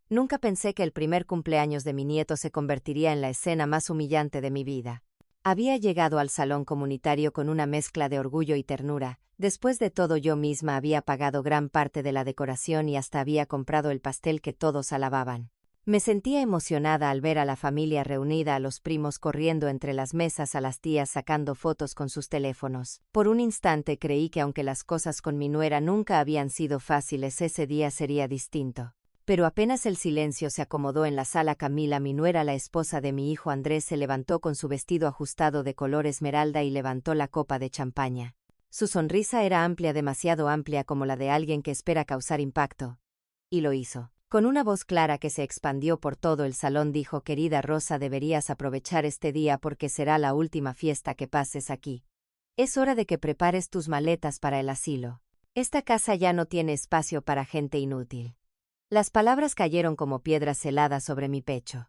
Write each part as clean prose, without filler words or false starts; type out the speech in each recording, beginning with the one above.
Nunca pensé que el primer cumpleaños de mi nieto se convertiría en la escena más humillante de mi vida. Había llegado al salón comunitario con una mezcla de orgullo y ternura. Después de todo, yo misma había pagado gran parte de la decoración y hasta había comprado el pastel que todos alababan. Me sentía emocionada al ver a la familia reunida, a los primos corriendo entre las mesas, a las tías sacando fotos con sus teléfonos. Por un instante creí que aunque las cosas con mi nuera nunca habían sido fáciles, ese día sería distinto. Pero apenas el silencio se acomodó en la sala, Camila, mi nuera, la esposa de mi hijo Andrés, se levantó con su vestido ajustado de color esmeralda y levantó la copa de champaña. Su sonrisa era amplia, demasiado amplia, como la de alguien que espera causar impacto. Y lo hizo. Con una voz clara que se expandió por todo el salón dijo: querida Rosa, deberías aprovechar este día porque será la última fiesta que pases aquí. Es hora de que prepares tus maletas para el asilo. Esta casa ya no tiene espacio para gente inútil. Las palabras cayeron como piedras heladas sobre mi pecho.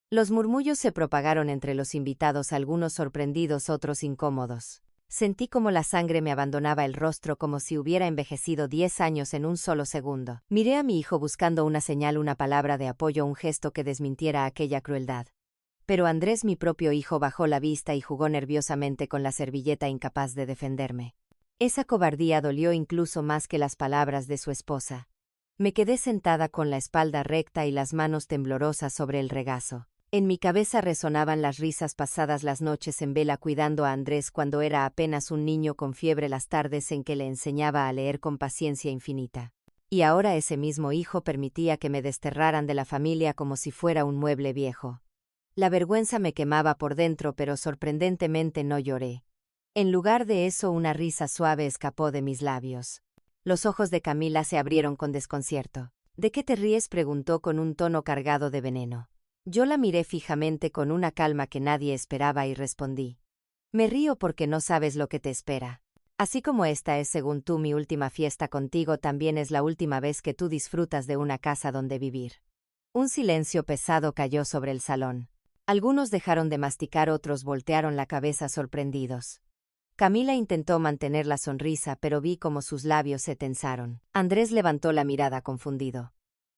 Los murmullos se propagaron entre los invitados, algunos sorprendidos, otros incómodos. Sentí como la sangre me abandonaba el rostro, como si hubiera envejecido 10 años en un solo segundo. Miré a mi hijo buscando una señal, una palabra de apoyo, un gesto que desmintiera aquella crueldad. Pero Andrés, mi propio hijo, bajó la vista y jugó nerviosamente con la servilleta, incapaz de defenderme. Esa cobardía dolió incluso más que las palabras de su esposa. Me quedé sentada con la espalda recta y las manos temblorosas sobre el regazo. En mi cabeza resonaban las risas pasadas, las noches en vela cuidando a Andrés cuando era apenas un niño con fiebre, las tardes en que le enseñaba a leer con paciencia infinita. Y ahora ese mismo hijo permitía que me desterraran de la familia como si fuera un mueble viejo. La vergüenza me quemaba por dentro, pero sorprendentemente no lloré. En lugar de eso, una risa suave escapó de mis labios. Los ojos de Camila se abrieron con desconcierto. ¿De qué te ríes?, preguntó con un tono cargado de veneno. Yo la miré fijamente con una calma que nadie esperaba y respondí: me río porque no sabes lo que te espera. Así como esta es, según tú, mi última fiesta contigo, también es la última vez que tú disfrutas de una casa donde vivir. Un silencio pesado cayó sobre el salón. Algunos dejaron de masticar, otros voltearon la cabeza sorprendidos. Camila intentó mantener la sonrisa, pero vi cómo sus labios se tensaron. Andrés levantó la mirada confundido.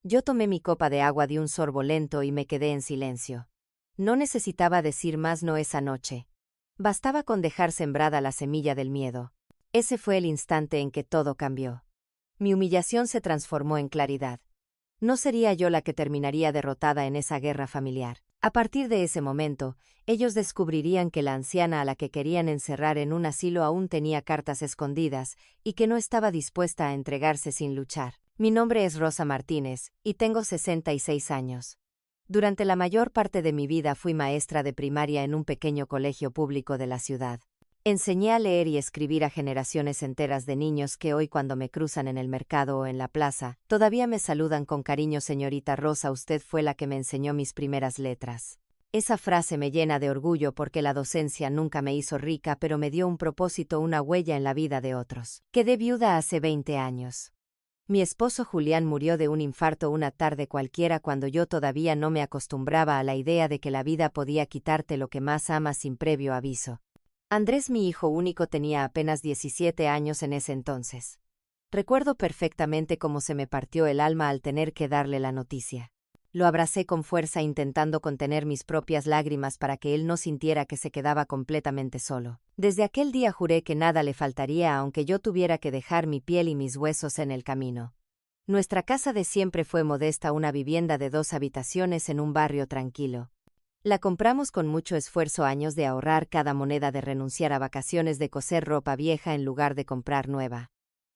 Yo tomé mi copa de agua, di un sorbo lento y me quedé en silencio. No necesitaba decir más, no esa noche. Bastaba con dejar sembrada la semilla del miedo. Ese fue el instante en que todo cambió. Mi humillación se transformó en claridad. No sería yo la que terminaría derrotada en esa guerra familiar. A partir de ese momento, ellos descubrirían que la anciana a la que querían encerrar en un asilo aún tenía cartas escondidas y que no estaba dispuesta a entregarse sin luchar. Mi nombre es Rosa Martínez y tengo 66 años. Durante la mayor parte de mi vida fui maestra de primaria en un pequeño colegio público de la ciudad. Enseñé a leer y escribir a generaciones enteras de niños que hoy, cuando me cruzan en el mercado o en la plaza, todavía me saludan con cariño: señorita Rosa, usted fue la que me enseñó mis primeras letras. Esa frase me llena de orgullo porque la docencia nunca me hizo rica, pero me dio un propósito, una huella en la vida de otros. Quedé viuda hace 20 años. Mi esposo Julián murió de un infarto una tarde cualquiera, cuando yo todavía no me acostumbraba a la idea de que la vida podía quitarte lo que más amas sin previo aviso. Andrés, mi hijo único, tenía apenas 17 años en ese entonces. Recuerdo perfectamente cómo se me partió el alma al tener que darle la noticia. Lo abracé con fuerza, intentando contener mis propias lágrimas para que él no sintiera que se quedaba completamente solo. Desde aquel día juré que nada le faltaría, aunque yo tuviera que dejar mi piel y mis huesos en el camino. Nuestra casa de siempre fue modesta, una vivienda de 2 habitaciones en un barrio tranquilo. La compramos con mucho esfuerzo, años de ahorrar cada moneda, de renunciar a vacaciones, de coser ropa vieja en lugar de comprar nueva.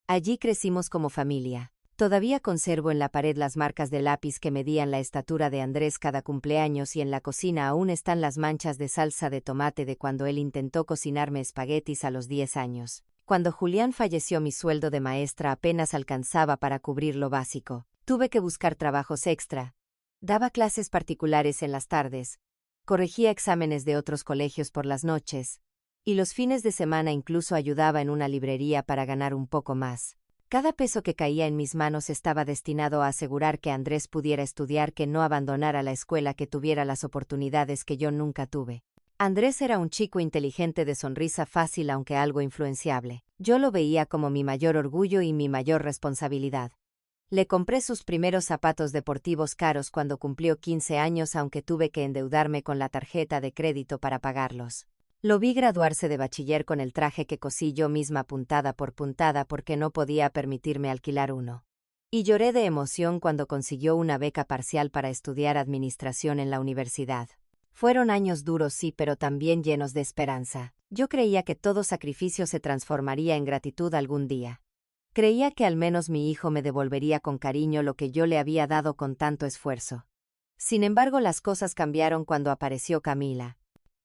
Allí crecimos como familia. Todavía conservo en la pared las marcas de lápiz que medían la estatura de Andrés cada cumpleaños, y en la cocina aún están las manchas de salsa de tomate de cuando él intentó cocinarme espaguetis a los 10 años. Cuando Julián falleció, mi sueldo de maestra apenas alcanzaba para cubrir lo básico. Tuve que buscar trabajos extra. Daba clases particulares en las tardes. Corregía exámenes de otros colegios por las noches, y los fines de semana incluso ayudaba en una librería para ganar un poco más. Cada peso que caía en mis manos estaba destinado a asegurar que Andrés pudiera estudiar, que no abandonara la escuela, que tuviera las oportunidades que yo nunca tuve. Andrés era un chico inteligente, de sonrisa fácil aunque algo influenciable. Yo lo veía como mi mayor orgullo y mi mayor responsabilidad. Le compré sus primeros zapatos deportivos caros cuando cumplió 15 años, aunque tuve que endeudarme con la tarjeta de crédito para pagarlos. Lo vi graduarse de bachiller con el traje que cosí yo misma puntada por puntada porque no podía permitirme alquilar uno. Y lloré de emoción cuando consiguió una beca parcial para estudiar administración en la universidad. Fueron años duros, sí, pero también llenos de esperanza. Yo creía que todo sacrificio se transformaría en gratitud algún día. Creía que al menos mi hijo me devolvería con cariño lo que yo le había dado con tanto esfuerzo. Sin embargo, las cosas cambiaron cuando apareció Camila.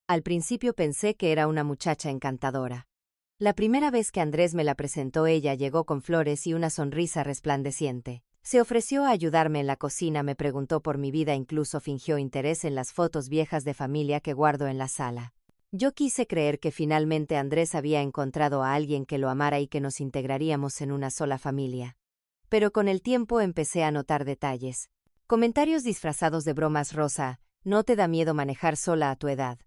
Al principio pensé que era una muchacha encantadora. La primera vez que Andrés me la presentó, ella llegó con flores y una sonrisa resplandeciente. Se ofreció a ayudarme en la cocina, me preguntó por mi vida, incluso fingió interés en las fotos viejas de familia que guardo en la sala. Yo quise creer que finalmente Andrés había encontrado a alguien que lo amara y que nos integraríamos en una sola familia. Pero con el tiempo empecé a notar detalles. Comentarios disfrazados de bromas. Rosa, ¿no te da miedo manejar sola a tu edad?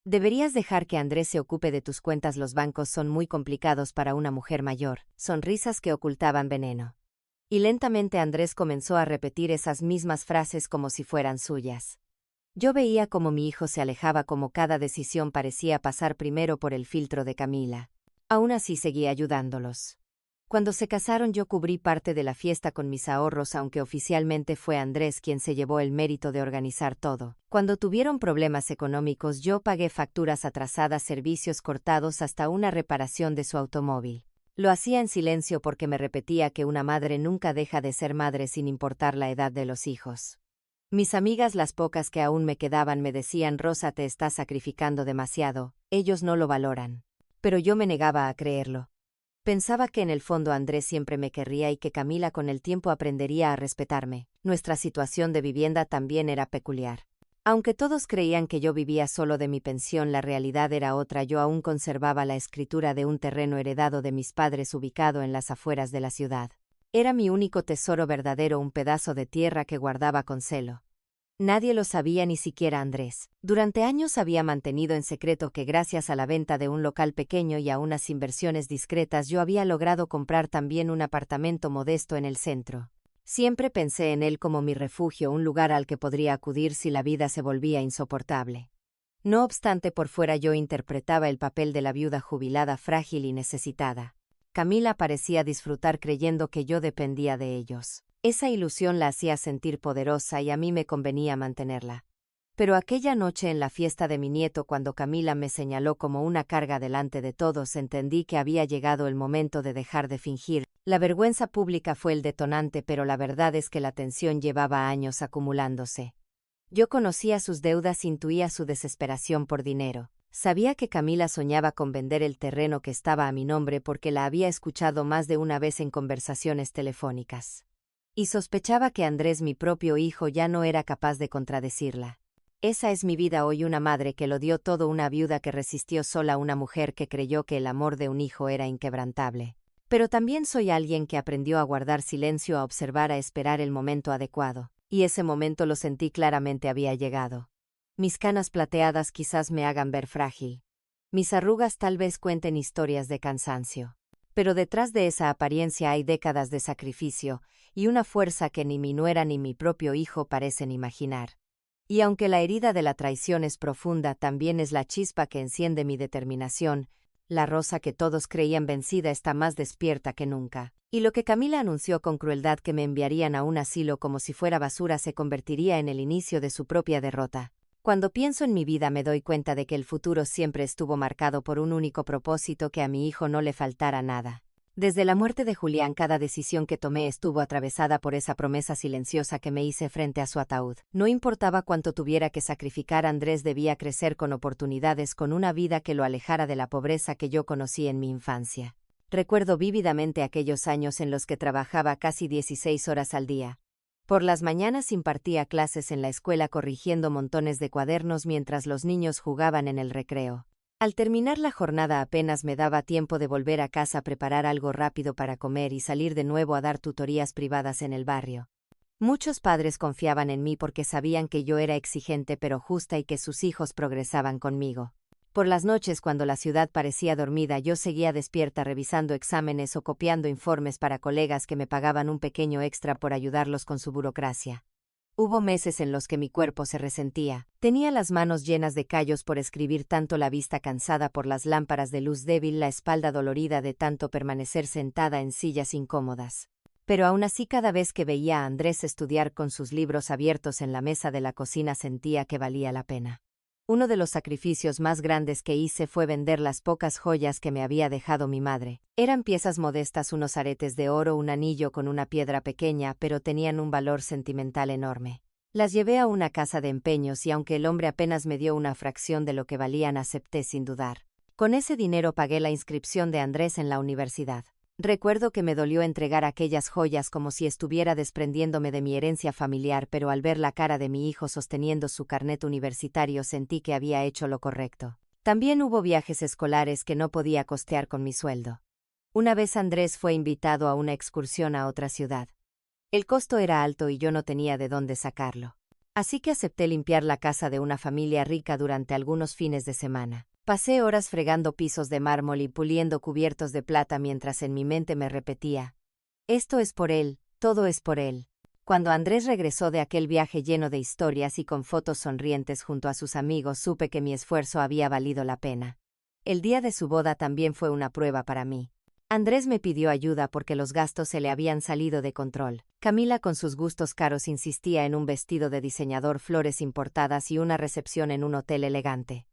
Deberías dejar que Andrés se ocupe de tus cuentas, los bancos son muy complicados para una mujer mayor. Sonrisas que ocultaban veneno. Y lentamente Andrés comenzó a repetir esas mismas frases como si fueran suyas. Yo veía cómo mi hijo se alejaba, como cada decisión parecía pasar primero por el filtro de Camila. Aún así seguía ayudándolos. Cuando se casaron yo cubrí parte de la fiesta con mis ahorros, aunque oficialmente fue Andrés quien se llevó el mérito de organizar todo. Cuando tuvieron problemas económicos yo pagué facturas atrasadas, servicios cortados, hasta una reparación de su automóvil. Lo hacía en silencio porque me repetía que una madre nunca deja de ser madre sin importar la edad de los hijos. Mis amigas, las pocas que aún me quedaban, me decían: Rosa, te estás sacrificando demasiado, ellos no lo valoran. Pero yo me negaba a creerlo. Pensaba que en el fondo Andrés siempre me querría y que Camila con el tiempo aprendería a respetarme. Nuestra situación de vivienda también era peculiar. Aunque todos creían que yo vivía solo de mi pensión, la realidad era otra. Yo aún conservaba la escritura de un terreno heredado de mis padres ubicado en las afueras de la ciudad. Era mi único tesoro verdadero, un pedazo de tierra que guardaba con celo. Nadie lo sabía, ni siquiera Andrés. Durante años había mantenido en secreto que gracias a la venta de un local pequeño y a unas inversiones discretas yo había logrado comprar también un apartamento modesto en el centro. Siempre pensé en él como mi refugio, un lugar al que podría acudir si la vida se volvía insoportable. No obstante, por fuera yo interpretaba el papel de la viuda jubilada, frágil y necesitada. Camila parecía disfrutar creyendo que yo dependía de ellos. Esa ilusión la hacía sentir poderosa y a mí me convenía mantenerla. Pero aquella noche en la fiesta de mi nieto, cuando Camila me señaló como una carga delante de todos, entendí que había llegado el momento de dejar de fingir. La vergüenza pública fue el detonante, pero la verdad es que la tensión llevaba años acumulándose. Yo conocía sus deudas, intuía su desesperación por dinero. Sabía que Camila soñaba con vender el terreno que estaba a mi nombre porque la había escuchado más de una vez en conversaciones telefónicas. Y sospechaba que Andrés, mi propio hijo, ya no era capaz de contradecirla. Esa es mi vida hoy, una madre que lo dio todo, una viuda que resistió sola, una mujer que creyó que el amor de un hijo era inquebrantable. Pero también soy alguien que aprendió a guardar silencio, a observar, a esperar el momento adecuado. Y ese momento, lo sentí claramente, había llegado. Mis canas plateadas quizás me hagan ver frágil. Mis arrugas tal vez cuenten historias de cansancio. Pero detrás de esa apariencia hay décadas de sacrificio y una fuerza que ni mi nuera ni mi propio hijo parecen imaginar. Y aunque la herida de la traición es profunda, también es la chispa que enciende mi determinación. La Rosa que todos creían vencida está más despierta que nunca. Y lo que Camila anunció con crueldad, que me enviarían a un asilo como si fuera basura, se convertiría en el inicio de su propia derrota. Cuando pienso en mi vida me doy cuenta de que el futuro siempre estuvo marcado por un único propósito: que a mi hijo no le faltara nada. Desde la muerte de Julián, cada decisión que tomé estuvo atravesada por esa promesa silenciosa que me hice frente a su ataúd. No importaba cuánto tuviera que sacrificar, Andrés debía crecer con oportunidades, con una vida que lo alejara de la pobreza que yo conocí en mi infancia. Recuerdo vívidamente aquellos años en los que trabajaba casi 16 horas al día. Por las mañanas impartía clases en la escuela corrigiendo montones de cuadernos mientras los niños jugaban en el recreo. Al terminar la jornada apenas me daba tiempo de volver a casa, preparar algo rápido para comer y salir de nuevo a dar tutorías privadas en el barrio. Muchos padres confiaban en mí porque sabían que yo era exigente pero justa y que sus hijos progresaban conmigo. Por las noches, cuando la ciudad parecía dormida, yo seguía despierta revisando exámenes o copiando informes para colegas que me pagaban un pequeño extra por ayudarlos con su burocracia. Hubo meses en los que mi cuerpo se resentía. Tenía las manos llenas de callos por escribir tanto, la vista cansada por las lámparas de luz débil, la espalda dolorida de tanto permanecer sentada en sillas incómodas. Pero aún así, cada vez que veía a Andrés estudiar con sus libros abiertos en la mesa de la cocina, sentía que valía la pena. Uno de los sacrificios más grandes que hice fue vender las pocas joyas que me había dejado mi madre. Eran piezas modestas, unos aretes de oro, un anillo con una piedra pequeña, pero tenían un valor sentimental enorme. Las llevé a una casa de empeños y aunque el hombre apenas me dio una fracción de lo que valían, acepté sin dudar. Con ese dinero pagué la inscripción de Andrés en la universidad. Recuerdo que me dolió entregar aquellas joyas como si estuviera desprendiéndome de mi herencia familiar, pero al ver la cara de mi hijo sosteniendo su carnet universitario sentí que había hecho lo correcto. También hubo viajes escolares que no podía costear con mi sueldo. Una vez Andrés fue invitado a una excursión a otra ciudad. El costo era alto y yo no tenía de dónde sacarlo. Así que acepté limpiar la casa de una familia rica durante algunos fines de semana. Pasé horas fregando pisos de mármol y puliendo cubiertos de plata mientras en mi mente me repetía: esto es por él, todo es por él. Cuando Andrés regresó de aquel viaje lleno de historias y con fotos sonrientes junto a sus amigos, supe que mi esfuerzo había valido la pena. El día de su boda también fue una prueba para mí. Andrés me pidió ayuda porque los gastos se le habían salido de control. Camila, con sus gustos caros, insistía en un vestido de diseñador, flores importadas y una recepción en un hotel elegante.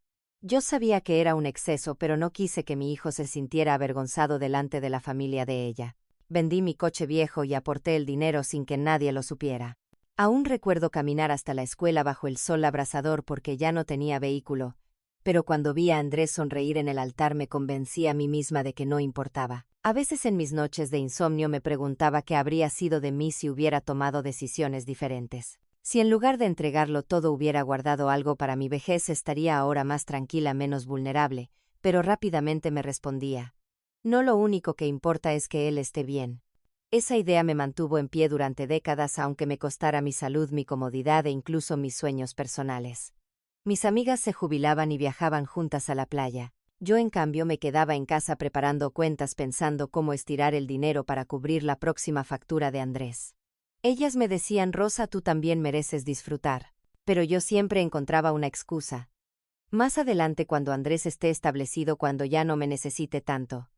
Yo sabía que era un exceso, pero no quise que mi hijo se sintiera avergonzado delante de la familia de ella. Vendí mi coche viejo y aporté el dinero sin que nadie lo supiera. Aún recuerdo caminar hasta la escuela bajo el sol abrasador porque ya no tenía vehículo, pero cuando vi a Andrés sonreír en el altar me convencí a mí misma de que no importaba. A veces en mis noches de insomnio me preguntaba qué habría sido de mí si hubiera tomado decisiones diferentes. Si en lugar de entregarlo todo hubiera guardado algo para mi vejez, estaría ahora más tranquila, menos vulnerable, pero rápidamente me respondía: no, lo único que importa es que él esté bien. Esa idea me mantuvo en pie durante décadas, aunque me costara mi salud, mi comodidad e incluso mis sueños personales. Mis amigas se jubilaban y viajaban juntas a la playa. Yo, en cambio, me quedaba en casa preparando cuentas, pensando cómo estirar el dinero para cubrir la próxima factura de Andrés. Ellas me decían: Rosa, tú también mereces disfrutar. Pero yo siempre encontraba una excusa. Más adelante, cuando Andrés esté establecido, cuando ya no me necesite tanto.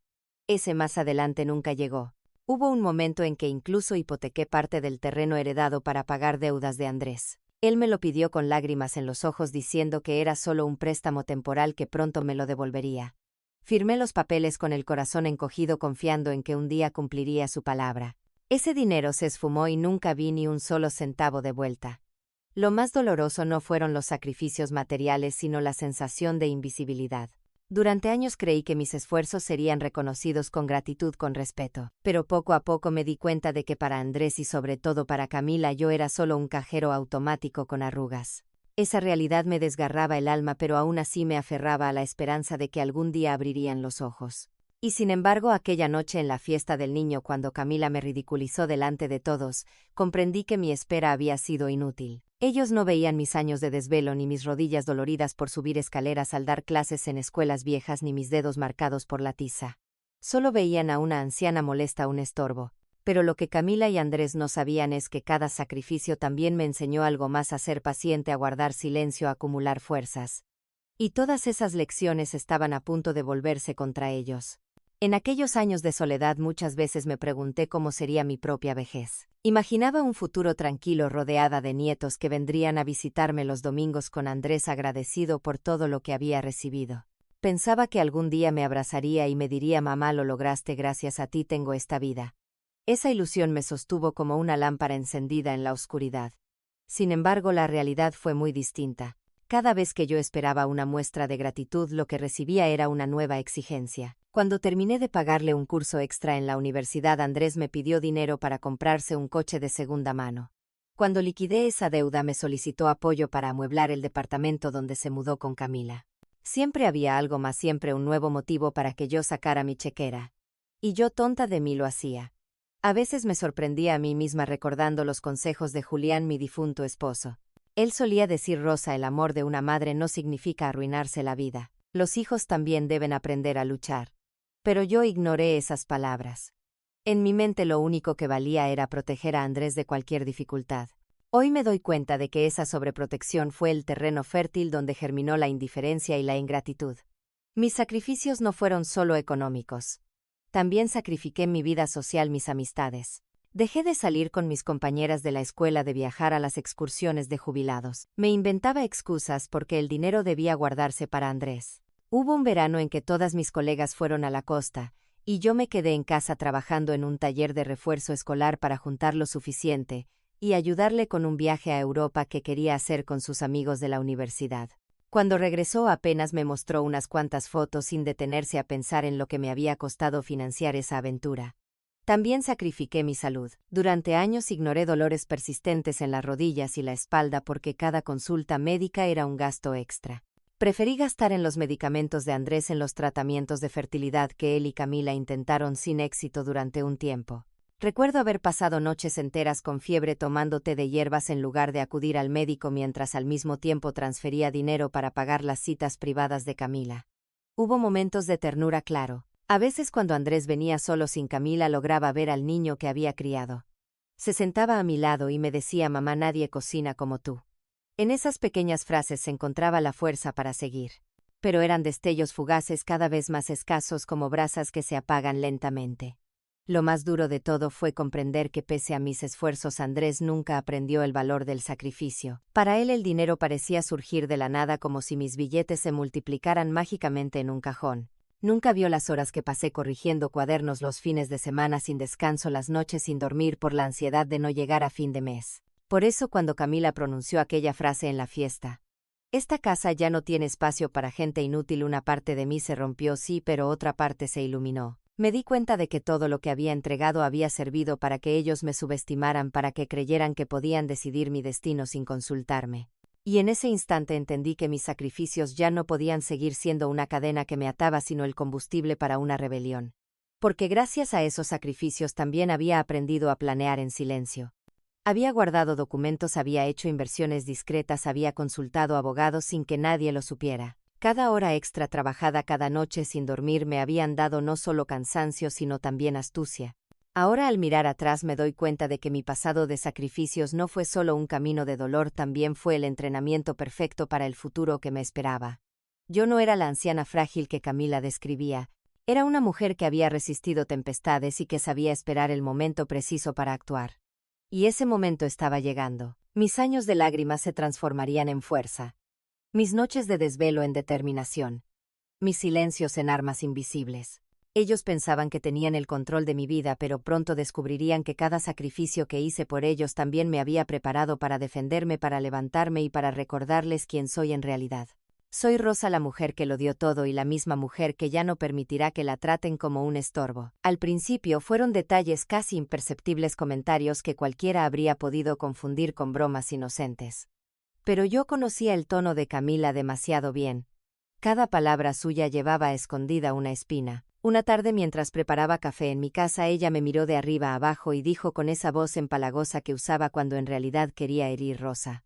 Ese más adelante nunca llegó. Hubo un momento en que incluso hipotequé parte del terreno heredado para pagar deudas de Andrés. Él me lo pidió con lágrimas en los ojos, diciendo que era solo un préstamo temporal, que pronto me lo devolvería. Firmé los papeles con el corazón encogido, confiando en que un día cumpliría su palabra. Ese dinero se esfumó y nunca vi ni un solo centavo de vuelta. Lo más doloroso no fueron los sacrificios materiales, sino la sensación de invisibilidad. Durante años creí que mis esfuerzos serían reconocidos con gratitud, con respeto, pero poco a poco me di cuenta de que para Andrés y sobre todo para Camila yo era solo un cajero automático con arrugas. Esa realidad me desgarraba el alma, pero aún así me aferraba a la esperanza de que algún día abrirían los ojos. Y sin embargo, aquella noche en la fiesta del niño, cuando Camila me ridiculizó delante de todos, comprendí que mi espera había sido inútil. Ellos no veían mis años de desvelo, ni mis rodillas doloridas por subir escaleras al dar clases en escuelas viejas, ni mis dedos marcados por la tiza. Solo veían a una anciana molesta, un estorbo. Pero lo que Camila y Andrés no sabían es que cada sacrificio también me enseñó algo más: a ser paciente, a guardar silencio, a acumular fuerzas. Y todas esas lecciones estaban a punto de volverse contra ellos. En aquellos años de soledad muchas veces me pregunté cómo sería mi propia vejez. Imaginaba un futuro tranquilo, rodeada de nietos que vendrían a visitarme los domingos, con Andrés agradecido por todo lo que había recibido. Pensaba que algún día me abrazaría y me diría: mamá, lo lograste, gracias a ti tengo esta vida. Esa ilusión me sostuvo como una lámpara encendida en la oscuridad. Sin embargo, la realidad fue muy distinta. Cada vez que yo esperaba una muestra de gratitud, lo que recibía era una nueva exigencia. Cuando terminé de pagarle un curso extra en la universidad, Andrés me pidió dinero para comprarse un coche de segunda mano. Cuando liquidé esa deuda, me solicitó apoyo para amueblar el departamento donde se mudó con Camila. Siempre había algo más, siempre un nuevo motivo para que yo sacara mi chequera. Y yo, tonta de mí, lo hacía. A veces me sorprendía a mí misma recordando los consejos de Julián, mi difunto esposo. Él solía decir: Rosa, el amor de una madre no significa arruinarse la vida. Los hijos también deben aprender a luchar. Pero yo ignoré esas palabras. En mi mente lo único que valía era proteger a Andrés de cualquier dificultad. Hoy me doy cuenta de que esa sobreprotección fue el terreno fértil donde germinó la indiferencia y la ingratitud. Mis sacrificios no fueron solo económicos. También sacrifiqué mi vida social, mis amistades. Dejé de salir con mis compañeras de la escuela, de viajar a las excursiones de jubilados. Me inventaba excusas porque el dinero debía guardarse para Andrés. Hubo un verano en que todas mis colegas fueron a la costa, y yo me quedé en casa trabajando en un taller de refuerzo escolar para juntar lo suficiente y ayudarle con un viaje a Europa que quería hacer con sus amigos de la universidad. Cuando regresó apenas me mostró unas cuantas fotos sin detenerse a pensar en lo que me había costado financiar esa aventura. También sacrifiqué mi salud. Durante años ignoré dolores persistentes en las rodillas y la espalda porque cada consulta médica era un gasto extra. Preferí gastar en los medicamentos de Andrés, en los tratamientos de fertilidad que él y Camila intentaron sin éxito durante un tiempo. Recuerdo haber pasado noches enteras con fiebre tomando té de hierbas en lugar de acudir al médico, mientras al mismo tiempo transfería dinero para pagar las citas privadas de Camila. Hubo momentos de ternura, claro. A veces cuando Andrés venía solo sin Camila lograba ver al niño que había criado. Se sentaba a mi lado y me decía: mamá, nadie cocina como tú. En esas pequeñas frases se encontraba la fuerza para seguir. Pero eran destellos fugaces, cada vez más escasos, como brasas que se apagan lentamente. Lo más duro de todo fue comprender que pese a mis esfuerzos Andrés nunca aprendió el valor del sacrificio. Para él el dinero parecía surgir de la nada, como si mis billetes se multiplicaran mágicamente en un cajón. Nunca vio las horas que pasé corrigiendo cuadernos, los fines de semana sin descanso, las noches sin dormir por la ansiedad de no llegar a fin de mes. Por eso cuando Camila pronunció aquella frase en la fiesta: esta casa ya no tiene espacio para gente inútil, una parte de mí se rompió, sí, pero otra parte se iluminó. Me di cuenta de que todo lo que había entregado había servido para que ellos me subestimaran, para que creyeran que podían decidir mi destino sin consultarme. Y en ese instante entendí que mis sacrificios ya no podían seguir siendo una cadena que me ataba, sino el combustible para una rebelión. Porque gracias a esos sacrificios también había aprendido a planear en silencio. Había guardado documentos, había hecho inversiones discretas, había consultado abogados sin que nadie lo supiera. Cada hora extra trabajada, cada noche sin dormir, me habían dado no solo cansancio sino también astucia. Ahora, al mirar atrás, me doy cuenta de que mi pasado de sacrificios no fue solo un camino de dolor, también fue el entrenamiento perfecto para el futuro que me esperaba. Yo no era la anciana frágil que Camila describía, era una mujer que había resistido tempestades y que sabía esperar el momento preciso para actuar. Y ese momento estaba llegando. Mis años de lágrimas se transformarían en fuerza. Mis noches de desvelo en determinación. Mis silencios en armas invisibles. Ellos pensaban que tenían el control de mi vida, pero pronto descubrirían que cada sacrificio que hice por ellos también me había preparado para defenderme, para levantarme y para recordarles quién soy en realidad. Soy Rosa, la mujer que lo dio todo y la misma mujer que ya no permitirá que la traten como un estorbo. Al principio fueron detalles, casi imperceptibles comentarios que cualquiera habría podido confundir con bromas inocentes. Pero yo conocía el tono de Camila demasiado bien. Cada palabra suya llevaba escondida una espina. Una tarde, mientras preparaba café en mi casa, ella me miró de arriba a abajo y dijo con esa voz empalagosa que usaba cuando en realidad quería herir: Rosa,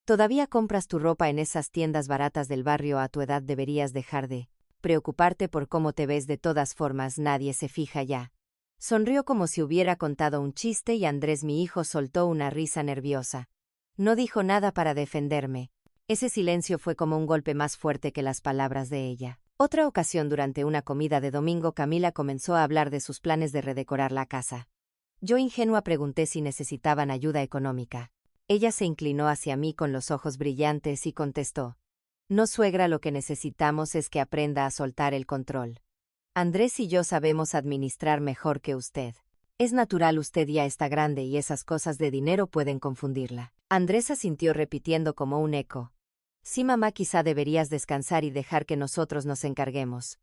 ¿todavía compras tu ropa en esas tiendas baratas del barrio? A tu edad deberías dejar de preocuparte por cómo te ves, de todas formas nadie se fija ya. Sonrió como si hubiera contado un chiste y Andrés, mi hijo, soltó una risa nerviosa. No dijo nada para defenderme. Ese silencio fue como un golpe más fuerte que las palabras de ella. Otra ocasión, durante una comida de domingo, Camila comenzó a hablar de sus planes de redecorar la casa. Yo, ingenua, pregunté si necesitaban ayuda económica. Ella se inclinó hacia mí con los ojos brillantes y contestó: no, suegra, lo que necesitamos es que aprenda a soltar el control. Andrés y yo sabemos administrar mejor que usted. Es natural, usted ya está grande y esas cosas de dinero pueden confundirla. Andrés asintió, repitiendo como un eco: sí, mamá, quizá deberías descansar y dejar que nosotros nos encarguemos.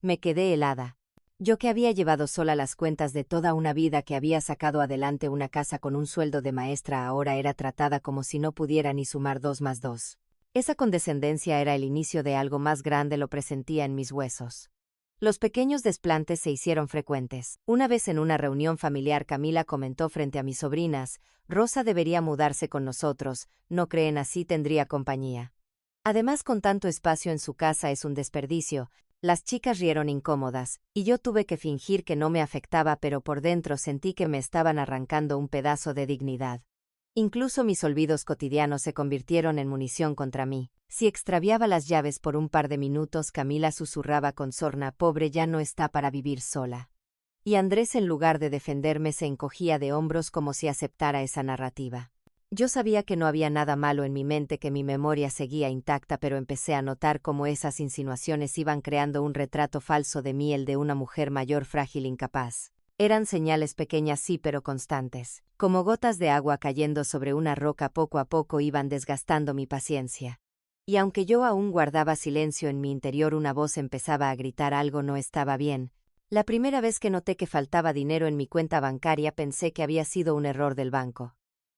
Me quedé helada. Yo, que había llevado sola las cuentas de toda una vida, que había sacado adelante una casa con un sueldo de maestra, ahora era tratada como si no pudiera ni sumar 2 más 2. Esa condescendencia era el inicio de algo más grande, lo presentía en mis huesos. Los pequeños desplantes se hicieron frecuentes. Una vez en una reunión familiar, Camila comentó frente a mis sobrinas: Rosa debería mudarse con nosotros, ¿no creen? Así tendría compañía. Además, con tanto espacio en su casa es un desperdicio. Las chicas rieron incómodas, y yo tuve que fingir que no me afectaba, pero por dentro sentí que me estaban arrancando un pedazo de dignidad. Incluso mis olvidos cotidianos se convirtieron en munición contra mí. Si extraviaba las llaves por un par de minutos, Camila susurraba con sorna: pobre, ya no está para vivir sola. Y Andrés, en lugar de defenderme, se encogía de hombros como si aceptara esa narrativa. Yo sabía que no había nada malo en mi mente, que mi memoria seguía intacta, pero empecé a notar cómo esas insinuaciones iban creando un retrato falso de mí, el de una mujer mayor, frágil, incapaz. Eran señales pequeñas, sí, pero constantes. Como gotas de agua cayendo sobre una roca, poco a poco iban desgastando mi paciencia. Y aunque yo aún guardaba silencio, en mi interior una voz empezaba a gritar: algo no estaba bien. La primera vez que noté que faltaba dinero en mi cuenta bancaria, pensé que había sido un error del banco.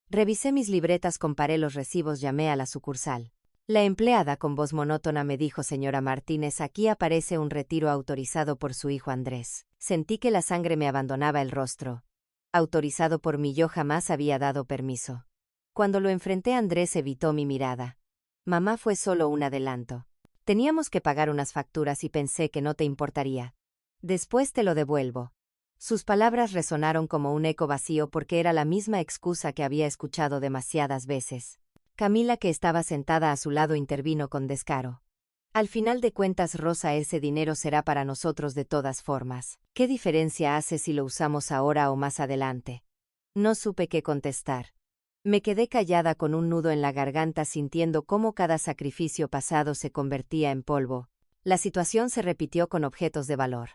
Revisé mis libretas, comparé los recibos, llamé a la sucursal. La empleada, con voz monótona, me dijo: señora Martínez, aquí aparece un retiro autorizado por su hijo Andrés. Sentí que la sangre me abandonaba el rostro. Autorizado por mí, yo jamás había dado permiso. Cuando lo enfrenté, Andrés evitó mi mirada. Mamá, fue solo un adelanto. Teníamos que pagar unas facturas y pensé que no te importaría. Después te lo devuelvo. Sus palabras resonaron como un eco vacío, porque era la misma excusa que había escuchado demasiadas veces. Camila, que estaba sentada a su lado, intervino con descaro. Al final de cuentas, Rosa, ese dinero será para nosotros de todas formas. ¿Qué diferencia hace si lo usamos ahora o más adelante? No supe qué contestar. Me quedé callada con un nudo en la garganta, sintiendo cómo cada sacrificio pasado se convertía en polvo. La situación se repitió con objetos de valor.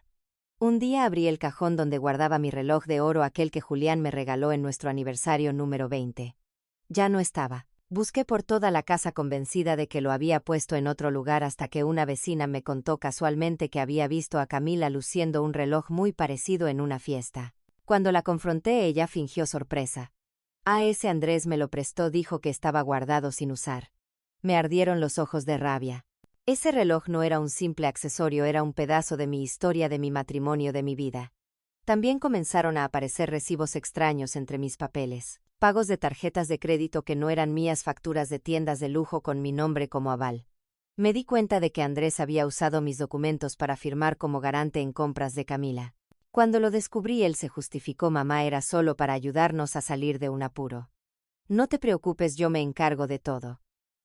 Un día abrí el cajón donde guardaba mi reloj de oro, aquel que Julián me regaló en nuestro aniversario número 20. Ya no estaba. Busqué por toda la casa convencida de que lo había puesto en otro lugar, hasta que una vecina me contó casualmente que había visto a Camila luciendo un reloj muy parecido en una fiesta. Cuando la confronté, ella fingió sorpresa. Ese Andrés me lo prestó, dijo, que estaba guardado sin usar. Me ardieron los ojos de rabia. Ese reloj no era un simple accesorio, era un pedazo de mi historia, de mi matrimonio, de mi vida. También comenzaron a aparecer recibos extraños entre mis papeles, pagos de tarjetas de crédito que no eran mías, facturas de tiendas de lujo con mi nombre como aval. Me di cuenta de que Andrés había usado mis documentos para firmar como garante en compras de Camila. Cuando lo descubrí, él se justificó: mamá, era solo para ayudarnos a salir de un apuro. No te preocupes, yo me encargo de todo.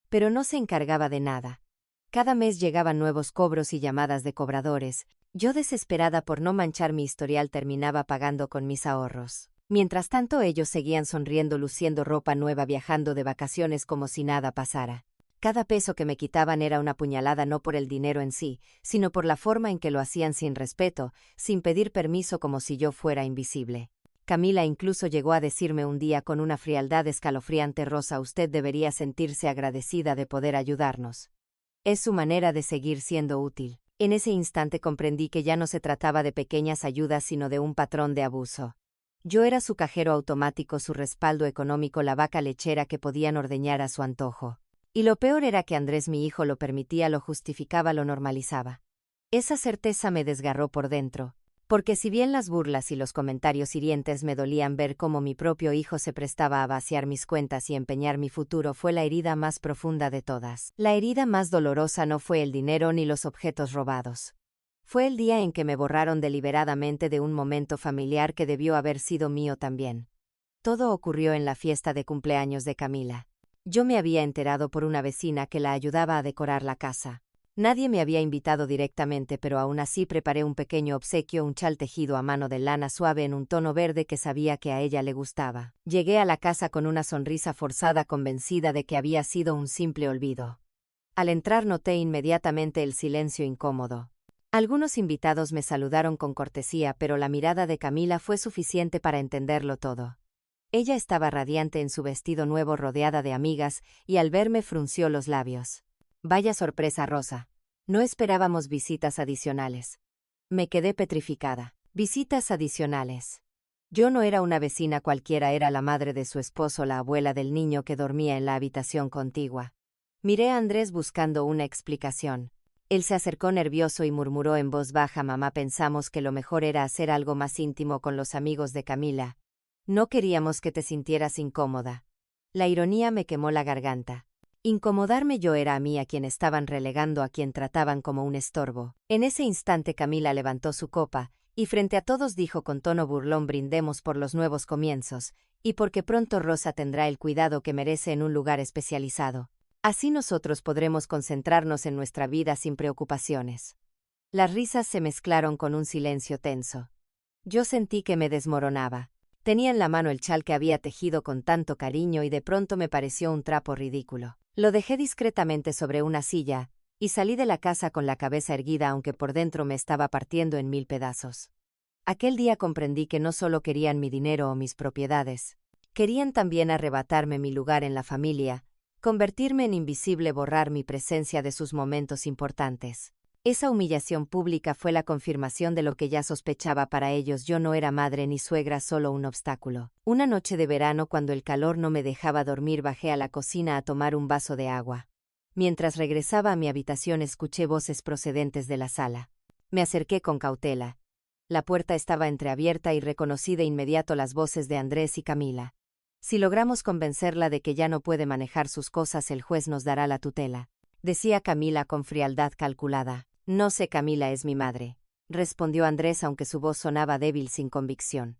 Pero no se encargaba de nada. Cada mes llegaban nuevos cobros y llamadas de cobradores. Yo, desesperada por no manchar mi historial, terminaba pagando con mis ahorros. Mientras tanto, ellos seguían sonriendo, luciendo ropa nueva, viajando de vacaciones como si nada pasara. Cada peso que me quitaban era una puñalada, no por el dinero en sí, sino por la forma en que lo hacían, sin respeto, sin pedir permiso, como si yo fuera invisible. Camila incluso llegó a decirme un día con una frialdad escalofriante: Rosa, usted debería sentirse agradecida de poder ayudarnos. Es su manera de seguir siendo útil. En ese instante comprendí que ya no se trataba de pequeñas ayudas, sino de un patrón de abuso. Yo era su cajero automático, su respaldo económico, la vaca lechera que podían ordeñar a su antojo. Y lo peor era que Andrés, mi hijo, lo permitía, lo justificaba, lo normalizaba. Esa certeza me desgarró por dentro. Porque si bien las burlas y los comentarios hirientes me dolían, ver cómo mi propio hijo se prestaba a vaciar mis cuentas y empeñar mi futuro fue la herida más profunda de todas. La herida más dolorosa no fue el dinero ni los objetos robados. Fue el día en que me borraron deliberadamente de un momento familiar que debió haber sido mío también. Todo ocurrió en la fiesta de cumpleaños de Camila. Yo me había enterado por una vecina que la ayudaba a decorar la casa. Nadie me había invitado directamente, pero aún así preparé un pequeño obsequio, un chal tejido a mano de lana suave en un tono verde que sabía que a ella le gustaba. Llegué a la casa con una sonrisa forzada, convencida de que había sido un simple olvido. Al entrar noté inmediatamente el silencio incómodo. Algunos invitados me saludaron con cortesía, pero la mirada de Camila fue suficiente para entenderlo todo. Ella estaba radiante en su vestido nuevo, rodeada de amigas, y al verme frunció los labios. Vaya sorpresa, Rosa. No esperábamos visitas adicionales. Me quedé petrificada. Visitas adicionales. Yo no era una vecina cualquiera, era la madre de su esposo, la abuela del niño que dormía en la habitación contigua. Miré a Andrés buscando una explicación. Él se acercó nervioso y murmuró en voz baja: mamá, pensamos que lo mejor era hacer algo más íntimo con los amigos de Camila. No queríamos que te sintieras incómoda. La ironía me quemó la garganta. Incomodarme yo era a mí a quien estaban relegando, a quien trataban como un estorbo. En ese instante Camila levantó su copa, y frente a todos dijo con tono burlón: brindemos por los nuevos comienzos, y porque pronto Rosa tendrá el cuidado que merece en un lugar especializado. Así nosotros podremos concentrarnos en nuestra vida sin preocupaciones. Las risas se mezclaron con un silencio tenso. Yo sentí que me desmoronaba. Tenía en la mano el chal que había tejido con tanto cariño y de pronto me pareció un trapo ridículo. Lo dejé discretamente sobre una silla, y salí de la casa con la cabeza erguida, aunque por dentro me estaba partiendo en mil pedazos. Aquel día comprendí que no solo querían mi dinero o mis propiedades, querían también arrebatarme mi lugar en la familia, convertirme en invisible, borrar mi presencia de sus momentos importantes. Esa humillación pública fue la confirmación de lo que ya sospechaba. Para ellos yo no era madre ni suegra, solo un obstáculo. Una noche de verano, cuando el calor no me dejaba dormir, bajé a la cocina a tomar un vaso de agua. Mientras regresaba a mi habitación escuché voces procedentes de la sala. Me acerqué con cautela. La puerta estaba entreabierta y reconocí de inmediato las voces de Andrés y Camila. Si logramos convencerla de que ya no puede manejar sus cosas, el juez nos dará la tutela, decía Camila con frialdad calculada. No sé, Camila es mi madre, respondió Andrés, aunque su voz sonaba débil, sin convicción.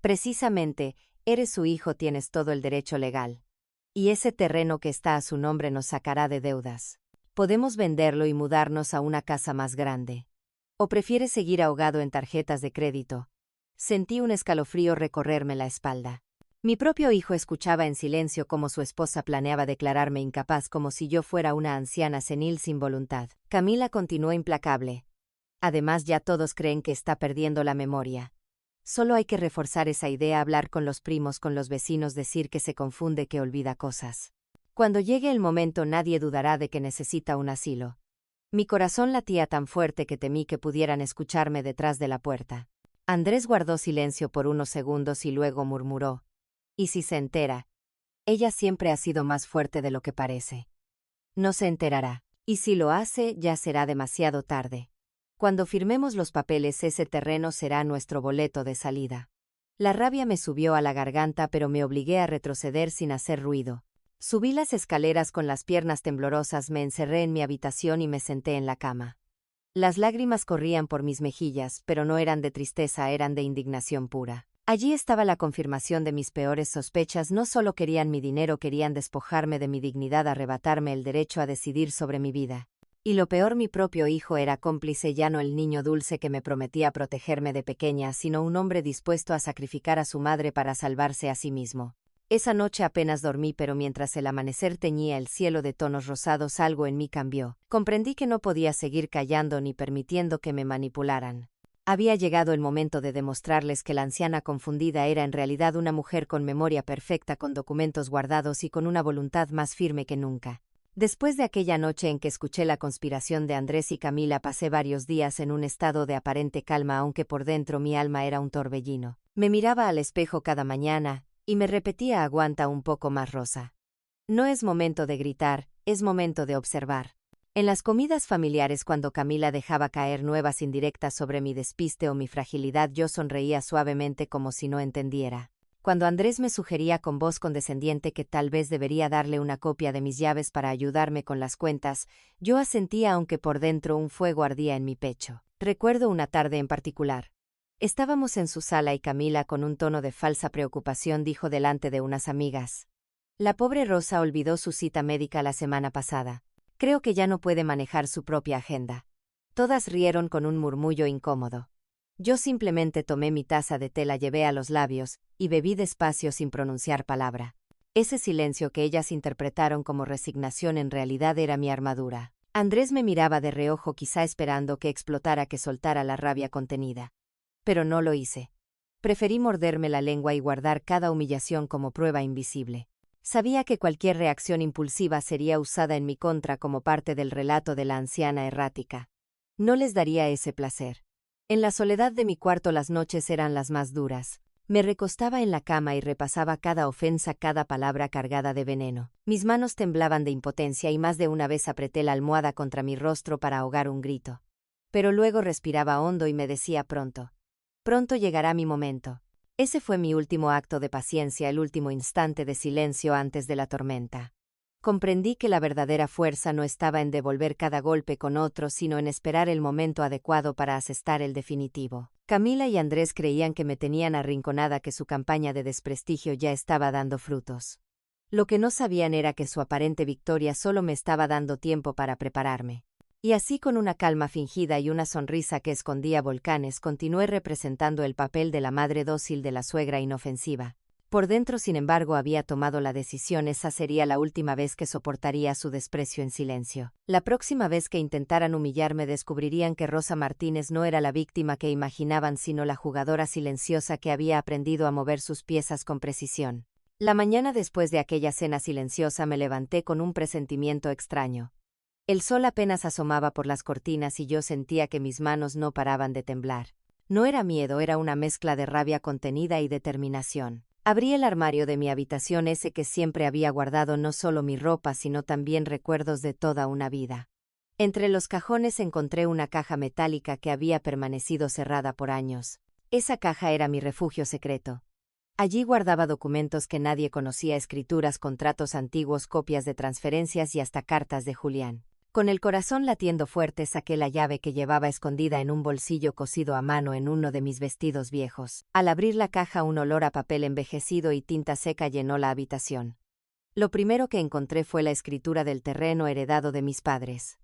Precisamente, eres su hijo, tienes todo el derecho legal. Y ese terreno que está a su nombre nos sacará de deudas. Podemos venderlo y mudarnos a una casa más grande. ¿O prefieres seguir ahogado en tarjetas de crédito? Sentí un escalofrío recorrerme la espalda. Mi propio hijo escuchaba en silencio cómo su esposa planeaba declararme incapaz, como si yo fuera una anciana senil sin voluntad. Camila continuó implacable. Además, ya todos creen que está perdiendo la memoria. Solo hay que reforzar esa idea, hablar con los primos, con los vecinos, decir que se confunde, que olvida cosas. Cuando llegue el momento nadie dudará de que necesita un asilo. Mi corazón latía tan fuerte que temí que pudieran escucharme detrás de la puerta. Andrés guardó silencio por unos segundos y luego murmuró: ¿y si se entera? Ella siempre ha sido más fuerte de lo que parece. No se enterará. Y si lo hace, ya será demasiado tarde. Cuando firmemos los papeles, ese terreno será nuestro boleto de salida. La rabia me subió a la garganta, pero me obligué a retroceder sin hacer ruido. Subí las escaleras con las piernas temblorosas, me encerré en mi habitación y me senté en la cama. Las lágrimas corrían por mis mejillas, pero no eran de tristeza, eran de indignación pura. Allí estaba la confirmación de mis peores sospechas. No solo querían mi dinero, querían despojarme de mi dignidad, arrebatarme el derecho a decidir sobre mi vida. Y lo peor, mi propio hijo era cómplice, ya no el niño dulce que me prometía protegerme de pequeña, sino un hombre dispuesto a sacrificar a su madre para salvarse a sí mismo. Esa noche apenas dormí, pero mientras el amanecer teñía el cielo de tonos rosados, algo en mí cambió. Comprendí que no podía seguir callando ni permitiendo que me manipularan. Había llegado el momento de demostrarles que la anciana confundida era en realidad una mujer con memoria perfecta, con documentos guardados y con una voluntad más firme que nunca. Después de aquella noche en que escuché la conspiración de Andrés y Camila, pasé varios días en un estado de aparente calma, aunque por dentro mi alma era un torbellino. Me miraba al espejo cada mañana y me repetía: aguanta un poco más, Rosa. No es momento de gritar, es momento de observar. En las comidas familiares, cuando Camila dejaba caer nuevas indirectas sobre mi despiste o mi fragilidad, yo sonreía suavemente como si no entendiera. Cuando Andrés me sugería con voz condescendiente que tal vez debería darle una copia de mis llaves para ayudarme con las cuentas, yo asentía, aunque por dentro un fuego ardía en mi pecho. Recuerdo una tarde en particular. Estábamos en su sala y Camila, con un tono de falsa preocupación, dijo delante de unas amigas: la pobre Rosa olvidó su cita médica la semana pasada. Creo que ya no puede manejar su propia agenda. Todas rieron con un murmullo incómodo. Yo simplemente tomé mi taza de té, la llevé a los labios y bebí despacio sin pronunciar palabra. Ese silencio que ellas interpretaron como resignación en realidad era mi armadura. Andrés me miraba de reojo, quizá esperando que explotara, que soltara la rabia contenida. Pero no lo hice. Preferí morderme la lengua y guardar cada humillación como prueba invisible. Sabía que cualquier reacción impulsiva sería usada en mi contra como parte del relato de la anciana errática. No les daría ese placer. En la soledad de mi cuarto las noches eran las más duras. Me recostaba en la cama y repasaba cada ofensa, cada palabra cargada de veneno. Mis manos temblaban de impotencia y más de una vez apreté la almohada contra mi rostro para ahogar un grito. Pero luego respiraba hondo y me decía: pronto. Pronto llegará mi momento. Ese fue mi último acto de paciencia, el último instante de silencio antes de la tormenta. Comprendí que la verdadera fuerza no estaba en devolver cada golpe con otro, sino en esperar el momento adecuado para asestar el definitivo. Camila y Andrés creían que me tenían arrinconada, que su campaña de desprestigio ya estaba dando frutos. Lo que no sabían era que su aparente victoria solo me estaba dando tiempo para prepararme. Y así, con una calma fingida y una sonrisa que escondía volcanes, continué representando el papel de la madre dócil, de la suegra inofensiva. Por dentro, sin embargo, había tomado la decisión: esa sería la última vez que soportaría su desprecio en silencio. La próxima vez que intentaran humillarme, descubrirían que Rosa Martínez no era la víctima que imaginaban, sino la jugadora silenciosa que había aprendido a mover sus piezas con precisión. La mañana después de aquella cena silenciosa me levanté con un presentimiento extraño. El sol apenas asomaba por las cortinas y yo sentía que mis manos no paraban de temblar. No era miedo, era una mezcla de rabia contenida y determinación. Abrí el armario de mi habitación, ese que siempre había guardado no solo mi ropa, sino también recuerdos de toda una vida. Entre los cajones encontré una caja metálica que había permanecido cerrada por años. Esa caja era mi refugio secreto. Allí guardaba documentos que nadie conocía, escrituras, contratos antiguos, copias de transferencias y hasta cartas de Julián. Con el corazón latiendo fuerte, saqué la llave que llevaba escondida en un bolsillo cosido a mano en uno de mis vestidos viejos. Al abrir la caja, un olor a papel envejecido y tinta seca llenó la habitación. Lo primero que encontré fue la escritura del terreno heredado de mis padres.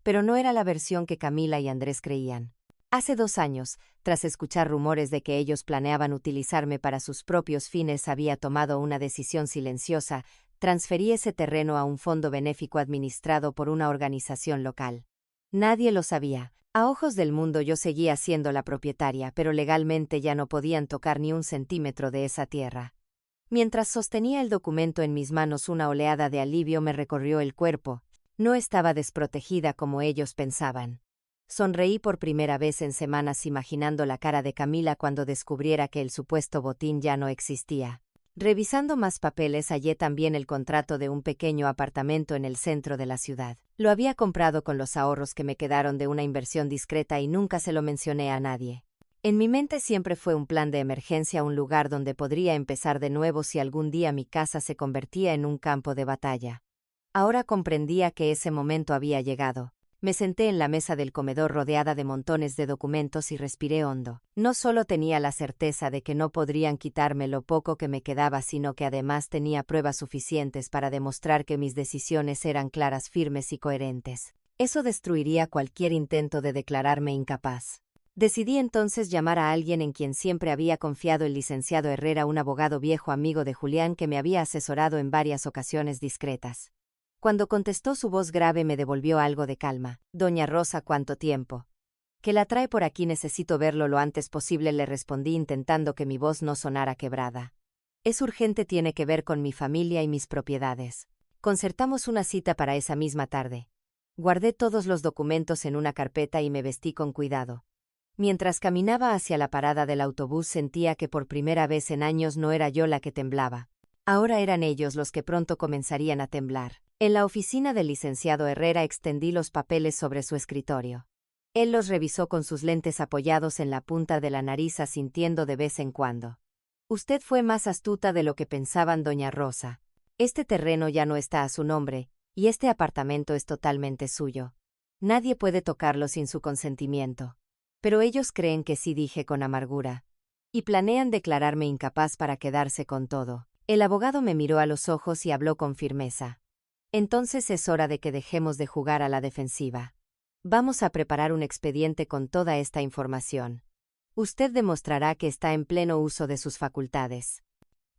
Pero no era la versión que Camila y Andrés creían. Hace 2 años, tras escuchar rumores de que ellos planeaban utilizarme para sus propios fines, había tomado una decisión silenciosa: transferí ese terreno a un fondo benéfico administrado por una organización local. Nadie lo sabía. A ojos del mundo yo seguía siendo la propietaria, pero legalmente ya no podían tocar ni un centímetro de esa tierra. Mientras sostenía el documento en mis manos, una oleada de alivio me recorrió el cuerpo. No estaba desprotegida como ellos pensaban. Sonreí por primera vez en semanas, imaginando la cara de Camila cuando descubriera que el supuesto botín ya no existía. Revisando más papeles, hallé también el contrato de un pequeño apartamento en el centro de la ciudad. Lo había comprado con los ahorros que me quedaron de una inversión discreta y nunca se lo mencioné a nadie. En mi mente siempre fue un plan de emergencia, un lugar donde podría empezar de nuevo si algún día mi casa se convertía en un campo de batalla. Ahora comprendía que ese momento había llegado. Me senté en la mesa del comedor rodeada de montones de documentos y respiré hondo. No solo tenía la certeza de que no podrían quitarme lo poco que me quedaba, sino que además tenía pruebas suficientes para demostrar que mis decisiones eran claras, firmes y coherentes. Eso destruiría cualquier intento de declararme incapaz. Decidí entonces llamar a alguien en quien siempre había confiado: el licenciado Herrera, un abogado viejo amigo de Julián que me había asesorado en varias ocasiones discretas. Cuando contestó, su voz grave me devolvió algo de calma. «Doña Rosa, ¿cuánto tiempo? ¿Qué la trae por aquí? Necesito verlo lo antes posible», le respondí, intentando que mi voz no sonara quebrada. «Es urgente, tiene que ver con mi familia y mis propiedades». Concertamos una cita para esa misma tarde. Guardé todos los documentos en una carpeta y me vestí con cuidado. Mientras caminaba hacia la parada del autobús, sentía que por primera vez en años no era yo la que temblaba. Ahora eran ellos los que pronto comenzarían a temblar. En la oficina del licenciado Herrera extendí los papeles sobre su escritorio. Él los revisó con sus lentes apoyados en la punta de la nariz, asintiendo de vez en cuando. «Usted fue más astuta de lo que pensaban, doña Rosa. Este terreno ya no está a su nombre, y este apartamento es totalmente suyo. Nadie puede tocarlo sin su consentimiento». «Pero ellos creen que sí», dije con amargura. «Y planean declararme incapaz para quedarse con todo». El abogado me miró a los ojos y habló con firmeza. «Entonces es hora de que dejemos de jugar a la defensiva. Vamos a preparar un expediente con toda esta información. Usted demostrará que está en pleno uso de sus facultades.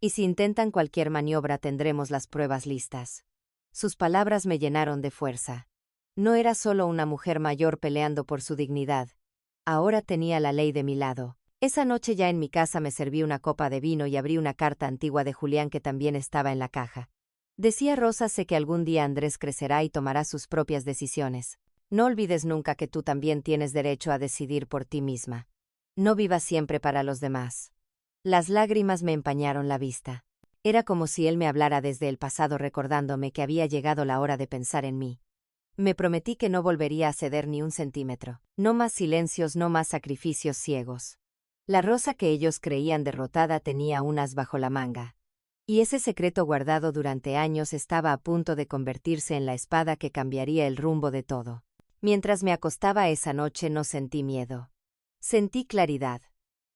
Y si intentan cualquier maniobra, tendremos las pruebas listas». Sus palabras me llenaron de fuerza. No era solo una mujer mayor peleando por su dignidad. Ahora tenía la ley de mi lado. Esa noche, ya en mi casa, me serví una copa de vino y abrí una carta antigua de Julián que también estaba en la caja. Decía: «Rosa, sé que algún día Andrés crecerá y tomará sus propias decisiones. No olvides nunca que tú también tienes derecho a decidir por ti misma. No vivas siempre para los demás». Las lágrimas me empañaron la vista. Era como si él me hablara desde el pasado, recordándome que había llegado la hora de pensar en mí. Me prometí que no volvería a ceder ni un centímetro. No más silencios, no más sacrificios ciegos. La Rosa que ellos creían derrotada tenía un as bajo la manga. Y ese secreto guardado durante años estaba a punto de convertirse en la espada que cambiaría el rumbo de todo. Mientras me acostaba esa noche no sentí miedo. Sentí claridad.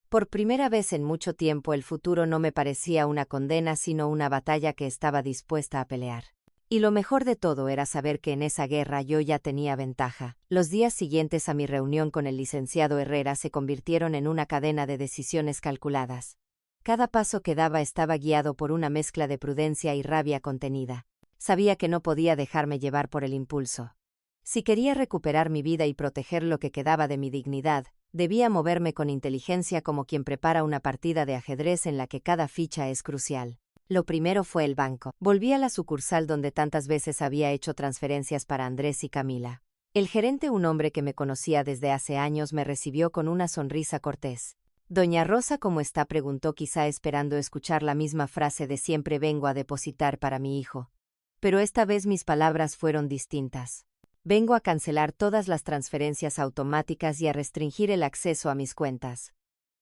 Por primera vez en mucho tiempo el futuro no me parecía una condena sino una batalla que estaba dispuesta a pelear. Y lo mejor de todo era saber que en esa guerra yo ya tenía ventaja. Los días siguientes a mi reunión con el licenciado Herrera se convirtieron en una cadena de decisiones calculadas. Cada paso que daba estaba guiado por una mezcla de prudencia y rabia contenida. Sabía que no podía dejarme llevar por el impulso. Si quería recuperar mi vida y proteger lo que quedaba de mi dignidad, debía moverme con inteligencia como quien prepara una partida de ajedrez en la que cada ficha es crucial. Lo primero fue el banco. Volví a la sucursal donde tantas veces había hecho transferencias para Andrés y Camila. El gerente, un hombre que me conocía desde hace años, me recibió con una sonrisa cortés. «Doña Rosa, ¿cómo está?», preguntó, quizá esperando escuchar la misma frase de «siempre vengo a depositar para mi hijo». Pero esta vez mis palabras fueron distintas. «Vengo a cancelar todas las transferencias automáticas y a restringir el acceso a mis cuentas.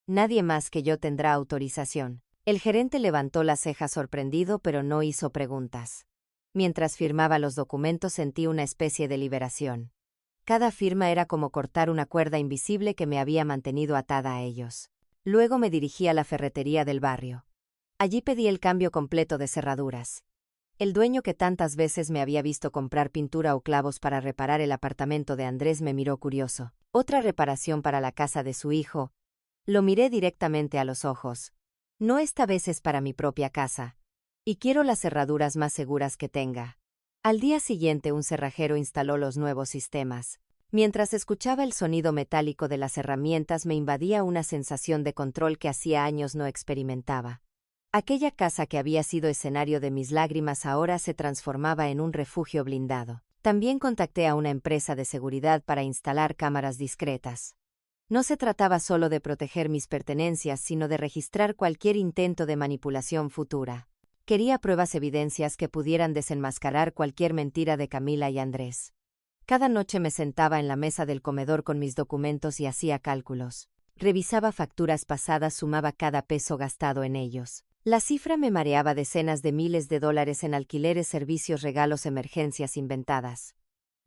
Nadie más que yo tendrá autorización». El gerente levantó las cejas sorprendido, pero no hizo preguntas. Mientras firmaba los documentos sentí una especie de liberación. Cada firma era como cortar una cuerda invisible que me había mantenido atada a ellos. Luego me dirigí a la ferretería del barrio. Allí pedí el cambio completo de cerraduras. El dueño, que tantas veces me había visto comprar pintura o clavos para reparar el apartamento de Andrés, me miró curioso. «¿Otra reparación para la casa de su hijo?». Lo miré directamente a los ojos. «No, esta vez es para mi propia casa. Y quiero las cerraduras más seguras que tenga». Al día siguiente un cerrajero instaló los nuevos sistemas. Mientras escuchaba el sonido metálico de las herramientas me invadía una sensación de control que hacía años no experimentaba. Aquella casa que había sido escenario de mis lágrimas ahora se transformaba en un refugio blindado. También contacté a una empresa de seguridad para instalar cámaras discretas. No se trataba solo de proteger mis pertenencias, sino de registrar cualquier intento de manipulación futura. Quería pruebas, evidencias que pudieran desenmascarar cualquier mentira de Camila y Andrés. Cada noche me sentaba en la mesa del comedor con mis documentos y hacía cálculos. Revisaba facturas pasadas, sumaba cada peso gastado en ellos. La cifra me mareaba: decenas de miles de dólares en alquileres, servicios, regalos, emergencias inventadas.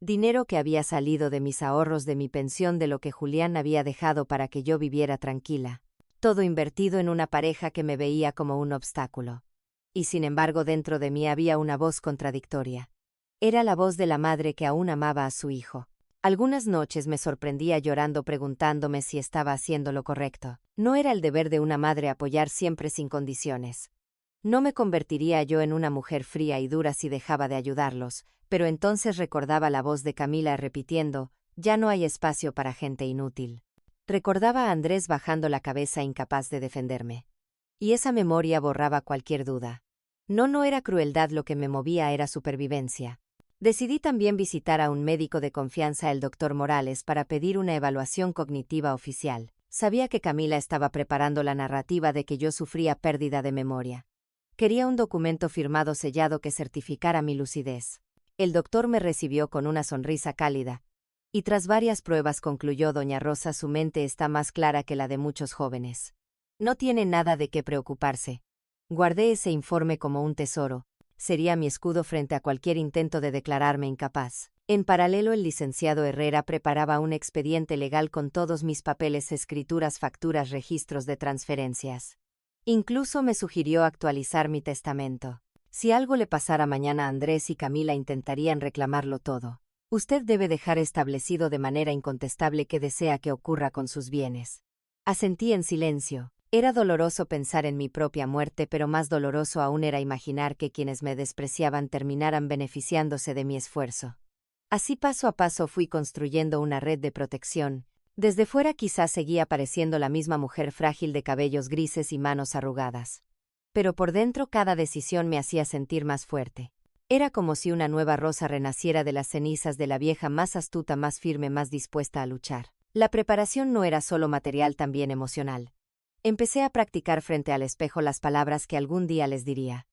Dinero que había salido de mis ahorros, de mi pensión, de lo que Julián había dejado para que yo viviera tranquila. Todo invertido en una pareja que me veía como un obstáculo. Y sin embargo dentro de mí había una voz contradictoria. Era la voz de la madre que aún amaba a su hijo. Algunas noches me sorprendía llorando, preguntándome si estaba haciendo lo correcto. No era el deber de una madre apoyar siempre sin condiciones. No me convertiría yo en una mujer fría y dura si dejaba de ayudarlos, pero entonces recordaba la voz de Camila repitiendo: «Ya no hay espacio para gente inútil». Recordaba a Andrés bajando la cabeza, incapaz de defenderme. Y esa memoria borraba cualquier duda. No era crueldad lo que me movía, era supervivencia. Decidí también visitar a un médico de confianza, el doctor Morales, para pedir una evaluación cognitiva oficial. Sabía que Camila estaba preparando la narrativa de que yo sufría pérdida de memoria. Quería un documento firmado, sellado, que certificara mi lucidez. El doctor me recibió con una sonrisa cálida. Y tras varias pruebas concluyó: «Doña Rosa, su mente está más clara que la de muchos jóvenes. No tiene nada de qué preocuparse». Guardé ese informe como un tesoro. Sería mi escudo frente a cualquier intento de declararme incapaz. En paralelo, el licenciado Herrera preparaba un expediente legal con todos mis papeles, escrituras, facturas, registros de transferencias. Incluso me sugirió actualizar mi testamento. Si algo le pasara mañana a Andrés y Camila, intentarían reclamarlo todo. «Usted debe dejar establecido de manera incontestable qué desea que ocurra con sus bienes». Asentí en silencio. Era doloroso pensar en mi propia muerte, pero más doloroso aún era imaginar que quienes me despreciaban terminaran beneficiándose de mi esfuerzo. Así, paso a paso, fui construyendo una red de protección. Desde fuera quizás seguía pareciendo la misma mujer frágil de cabellos grises y manos arrugadas. Pero por dentro cada decisión me hacía sentir más fuerte. Era como si una nueva Rosa renaciera de las cenizas de la vieja, más astuta, más firme, más dispuesta a luchar. La preparación no era solo material, también emocional. Empecé a practicar frente al espejo las palabras que algún día les diría.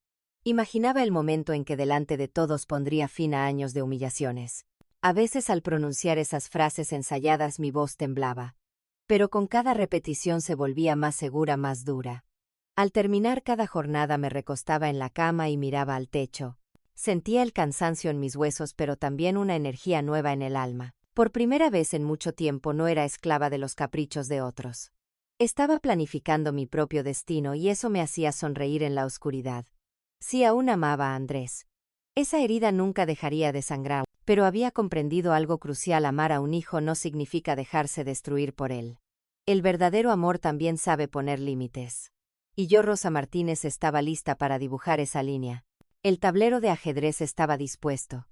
Imaginaba el momento en que delante de todos pondría fin a años de humillaciones. A veces al pronunciar esas frases ensayadas mi voz temblaba. Pero con cada repetición se volvía más segura, más dura. Al terminar cada jornada me recostaba en la cama y miraba al techo. Sentía el cansancio en mis huesos, pero también una energía nueva en el alma. Por primera vez en mucho tiempo no era esclava de los caprichos de otros. Estaba planificando mi propio destino y eso me hacía sonreír en la oscuridad. Sí, aún amaba a Andrés. Esa herida nunca dejaría de sangrar, pero había comprendido algo crucial: amar a un hijo no significa dejarse destruir por él. El verdadero amor también sabe poner límites. Y yo, Rosa Martínez, estaba lista para dibujar esa línea. El tablero de ajedrez estaba dispuesto.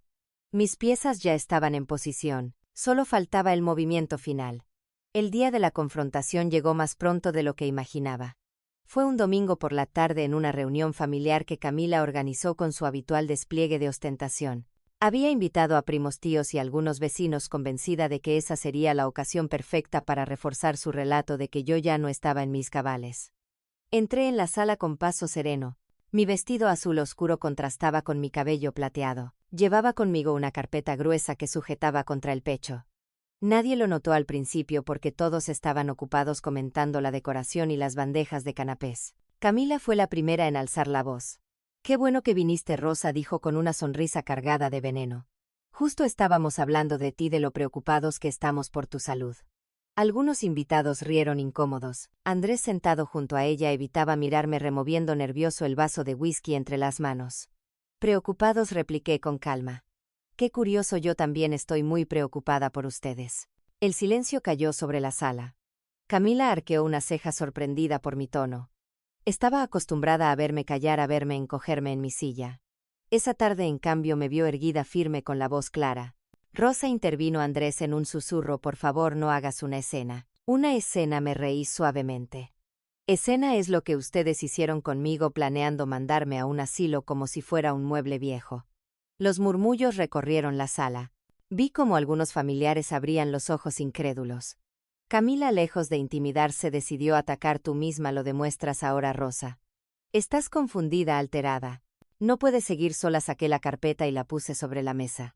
Mis piezas ya estaban en posición, solo faltaba el movimiento final. El día de la confrontación llegó más pronto de lo que imaginaba. Fue un domingo por la tarde en una reunión familiar que Camila organizó con su habitual despliegue de ostentación. Había invitado a primos, tíos y algunos vecinos, convencida de que esa sería la ocasión perfecta para reforzar su relato de que yo ya no estaba en mis cabales. Entré en la sala con paso sereno. Mi vestido azul oscuro contrastaba con mi cabello plateado. Llevaba conmigo una carpeta gruesa que sujetaba contra el pecho. Nadie lo notó al principio porque todos estaban ocupados comentando la decoración y las bandejas de canapés. Camila fue la primera en alzar la voz. «Qué bueno que viniste, Rosa», dijo con una sonrisa cargada de veneno. «Justo estábamos hablando de ti, de lo preocupados que estamos por tu salud». Algunos invitados rieron incómodos. Andrés, sentado junto a ella, evitaba mirarme, removiendo nervioso el vaso de whisky entre las manos. «Preocupados», repliqué con calma. «Qué curioso, yo también estoy muy preocupada por ustedes». El silencio cayó sobre la sala. Camila arqueó una ceja, sorprendida por mi tono. Estaba acostumbrada a verme callar, a verme encogerme en mi silla. Esa tarde, en cambio, me vio erguida, firme, con la voz clara. «Rosa», intervino Andrés en un susurro, «por favor, no hagas una escena». «¿Una escena?», me reí suavemente. «Escena es lo que ustedes hicieron conmigo, planeando mandarme a un asilo como si fuera un mueble viejo». Los murmullos recorrieron la sala. Vi cómo algunos familiares abrían los ojos incrédulos. Camila, lejos de intimidarse, decidió atacar. «Tú misma lo demuestras ahora, Rosa. Estás confundida, alterada. No puedes seguir sola». Saqué la carpeta y la puse sobre la mesa.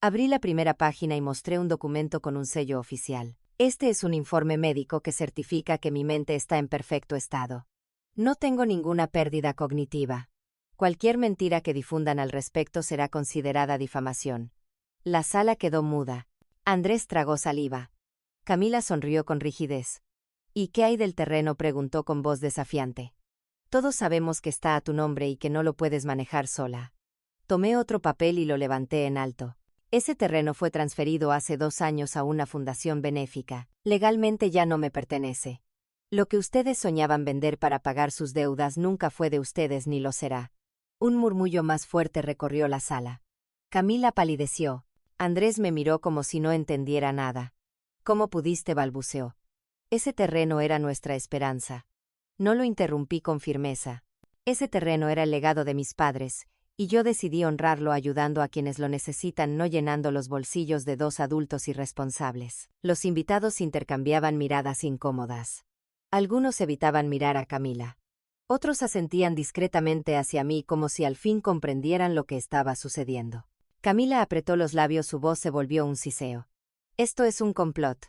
Abrí la primera página y mostré un documento con un sello oficial. «Este es un informe médico que certifica que mi mente está en perfecto estado. No tengo ninguna pérdida cognitiva. Cualquier mentira que difundan al respecto será considerada difamación». La sala quedó muda. Andrés tragó saliva. Camila sonrió con rigidez. «¿Y qué hay del terreno?», preguntó con voz desafiante. «Todos sabemos que está a tu nombre y que no lo puedes manejar sola». Tomé otro papel y lo levanté en alto. «Ese terreno fue transferido hace 2 años a una fundación benéfica. Legalmente ya no me pertenece. Lo que ustedes soñaban vender para pagar sus deudas nunca fue de ustedes ni lo será». Un murmullo más fuerte recorrió la sala. Camila palideció. Andrés me miró como si no entendiera nada. «¿Cómo pudiste?», balbuceó. «Ese terreno era nuestra esperanza». No lo interrumpí con firmeza. Ese terreno era el legado de mis padres, y yo decidí honrarlo ayudando a quienes lo necesitan, no llenando los bolsillos de 2 adultos irresponsables. Los invitados intercambiaban miradas incómodas. Algunos evitaban mirar a Camila. Otros asentían discretamente hacia mí como si al fin comprendieran lo que estaba sucediendo. Camila apretó los labios, su voz se volvió un siseo. «Esto es un complot.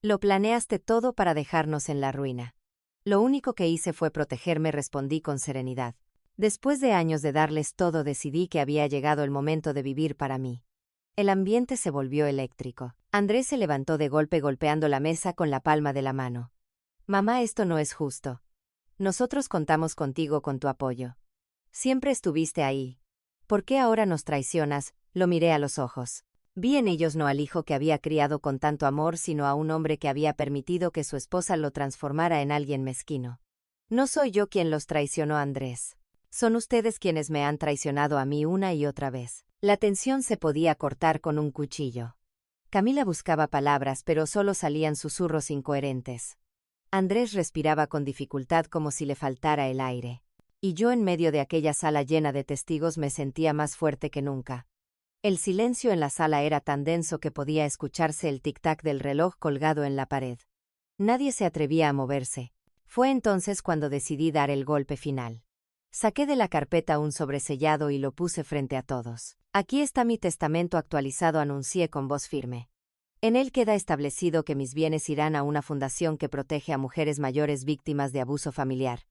Lo planeaste todo para dejarnos en la ruina». «Lo único que hice fue protegerme», respondí con serenidad. Después de años de darles todo, decidí que había llegado el momento de vivir para mí. El ambiente se volvió eléctrico. Andrés se levantó de golpe, golpeando la mesa con la palma de la mano. «Mamá, esto no es justo. Nosotros contamos contigo, con tu apoyo. Siempre estuviste ahí. ¿Por qué ahora nos traicionas?». Lo miré a los ojos. Vi en ellos no al hijo que había criado con tanto amor, sino a un hombre que había permitido que su esposa lo transformara en alguien mezquino. «No soy yo quien los traicionó, Andrés. Son ustedes quienes me han traicionado a mí una y otra vez». La tensión se podía cortar con un cuchillo. Camila buscaba palabras, pero solo salían susurros incoherentes. Andrés respiraba con dificultad, como si le faltara el aire. Y yo, en medio de aquella sala llena de testigos, me sentía más fuerte que nunca. El silencio en la sala era tan denso que podía escucharse el tic-tac del reloj colgado en la pared. Nadie se atrevía a moverse. Fue entonces cuando decidí dar el golpe final. Saqué de la carpeta un sobresellado y lo puse frente a todos. «Aquí está mi testamento actualizado», anuncié con voz firme. «En él queda establecido que mis bienes irán a una fundación que protege a mujeres mayores víctimas de abuso familiar».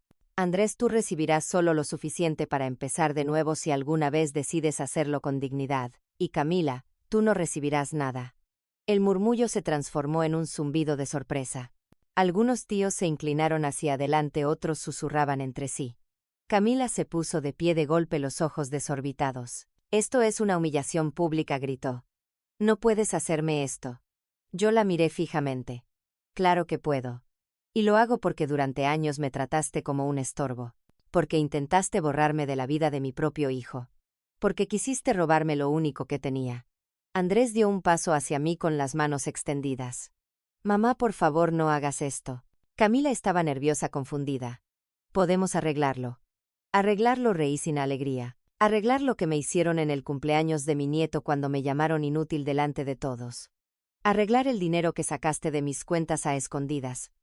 Andrés, tú recibirás solo lo suficiente para empezar de nuevo si alguna vez decides hacerlo con dignidad. Y Camila, tú no recibirás nada. El murmullo se transformó en un zumbido de sorpresa. Algunos tíos se inclinaron hacia adelante, otros susurraban entre sí. Camila se puso de pie de golpe, los ojos desorbitados. Esto es una humillación pública, gritó. No puedes hacerme esto. Yo la miré fijamente. Claro que puedo. Y lo hago porque durante años me trataste como un estorbo. Porque intentaste borrarme de la vida de mi propio hijo. Porque quisiste robarme lo único que tenía. Andrés dio un paso hacia mí con las manos extendidas. Mamá, por favor, no hagas esto. Camila estaba nerviosa, confundida. Podemos arreglarlo. Arreglarlo, reí sin alegría. Arreglar lo que me hicieron en el cumpleaños de mi nieto cuando me llamaron inútil delante de todos. Arreglar el dinero que sacaste de mis cuentas a escondidas.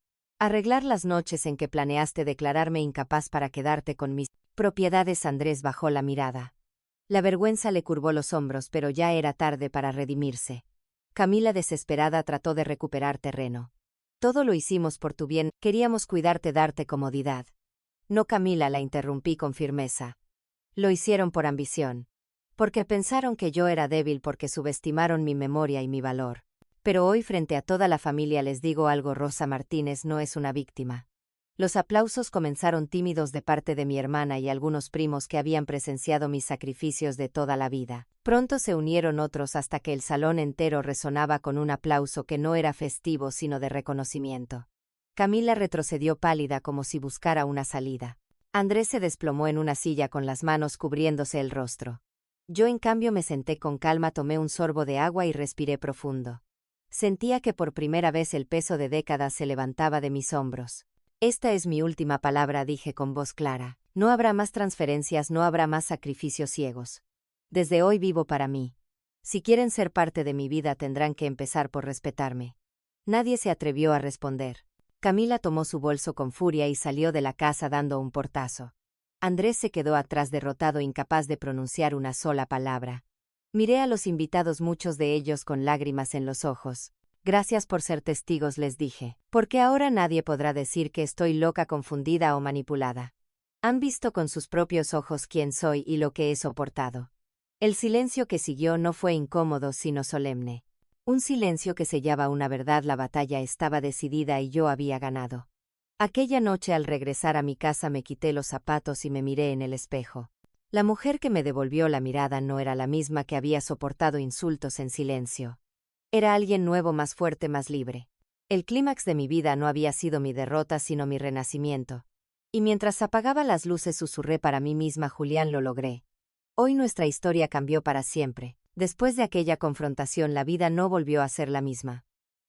Arreglar las noches en que planeaste declararme incapaz para quedarte con mis propiedades. Andrés bajó la mirada. La vergüenza le curvó los hombros, pero ya era tarde para redimirse. Camila, desesperada, trató de recuperar terreno. Todo lo hicimos por tu bien, queríamos cuidarte, darte comodidad. No, Camila, la interrumpí con firmeza. Lo hicieron por ambición. Porque pensaron que yo era débil, porque subestimaron mi memoria y mi valor. Pero hoy, frente a toda la familia, les digo algo: Rosa Martínez no es una víctima. Los aplausos comenzaron tímidos de parte de mi hermana y algunos primos que habían presenciado mis sacrificios de toda la vida. Pronto se unieron otros hasta que el salón entero resonaba con un aplauso que no era festivo sino de reconocimiento. Camila retrocedió pálida como si buscara una salida. Andrés se desplomó en una silla con las manos cubriéndose el rostro. Yo, en cambio, me senté con calma, tomé un sorbo de agua y respiré profundo. Sentía que por primera vez el peso de décadas se levantaba de mis hombros. Esta es mi última palabra, dije con voz clara. No habrá más transferencias, no habrá más sacrificios ciegos. Desde hoy vivo para mí. Si quieren ser parte de mi vida, tendrán que empezar por respetarme. Nadie se atrevió a responder. Camila tomó su bolso con furia y salió de la casa dando un portazo. Andrés se quedó atrás, derrotado, incapaz de pronunciar una sola palabra. Miré a los invitados, muchos de ellos con lágrimas en los ojos. Gracias por ser testigos, les dije, porque ahora nadie podrá decir que estoy loca, confundida o manipulada. Han visto con sus propios ojos quién soy y lo que he soportado. El silencio que siguió no fue incómodo sino solemne. Un silencio que sellaba una verdad: la batalla estaba decidida y yo había ganado. Aquella noche, al regresar a mi casa, me quité los zapatos y me miré en el espejo. La mujer que me devolvió la mirada no era la misma que había soportado insultos en silencio. Era alguien nuevo, más fuerte, más libre. El clímax de mi vida no había sido mi derrota sino mi renacimiento. Y mientras apagaba las luces susurré para mí misma: Julián, lo logré. Hoy nuestra historia cambió para siempre. Después de aquella confrontación, la vida no volvió a ser la misma.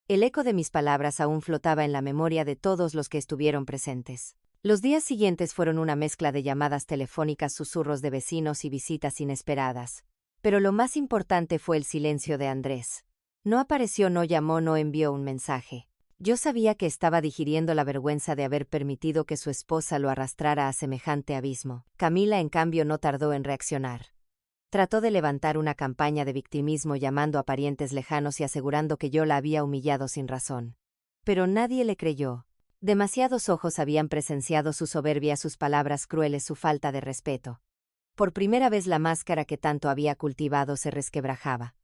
El eco de mis palabras aún flotaba en la memoria de todos los que estuvieron presentes. Los días siguientes fueron una mezcla de llamadas telefónicas, susurros de vecinos y visitas inesperadas. Pero lo más importante fue el silencio de Andrés. No apareció, no llamó, no envió un mensaje. Yo sabía que estaba digiriendo la vergüenza de haber permitido que su esposa lo arrastrara a semejante abismo. Camila, en cambio, no tardó en reaccionar. Trató de levantar una campaña de victimismo, llamando a parientes lejanos y asegurando que yo la había humillado sin razón. Pero nadie le creyó. Demasiados ojos habían presenciado su soberbia, sus palabras crueles, su falta de respeto. Por primera vez la máscara que tanto había cultivado se resquebrajaba.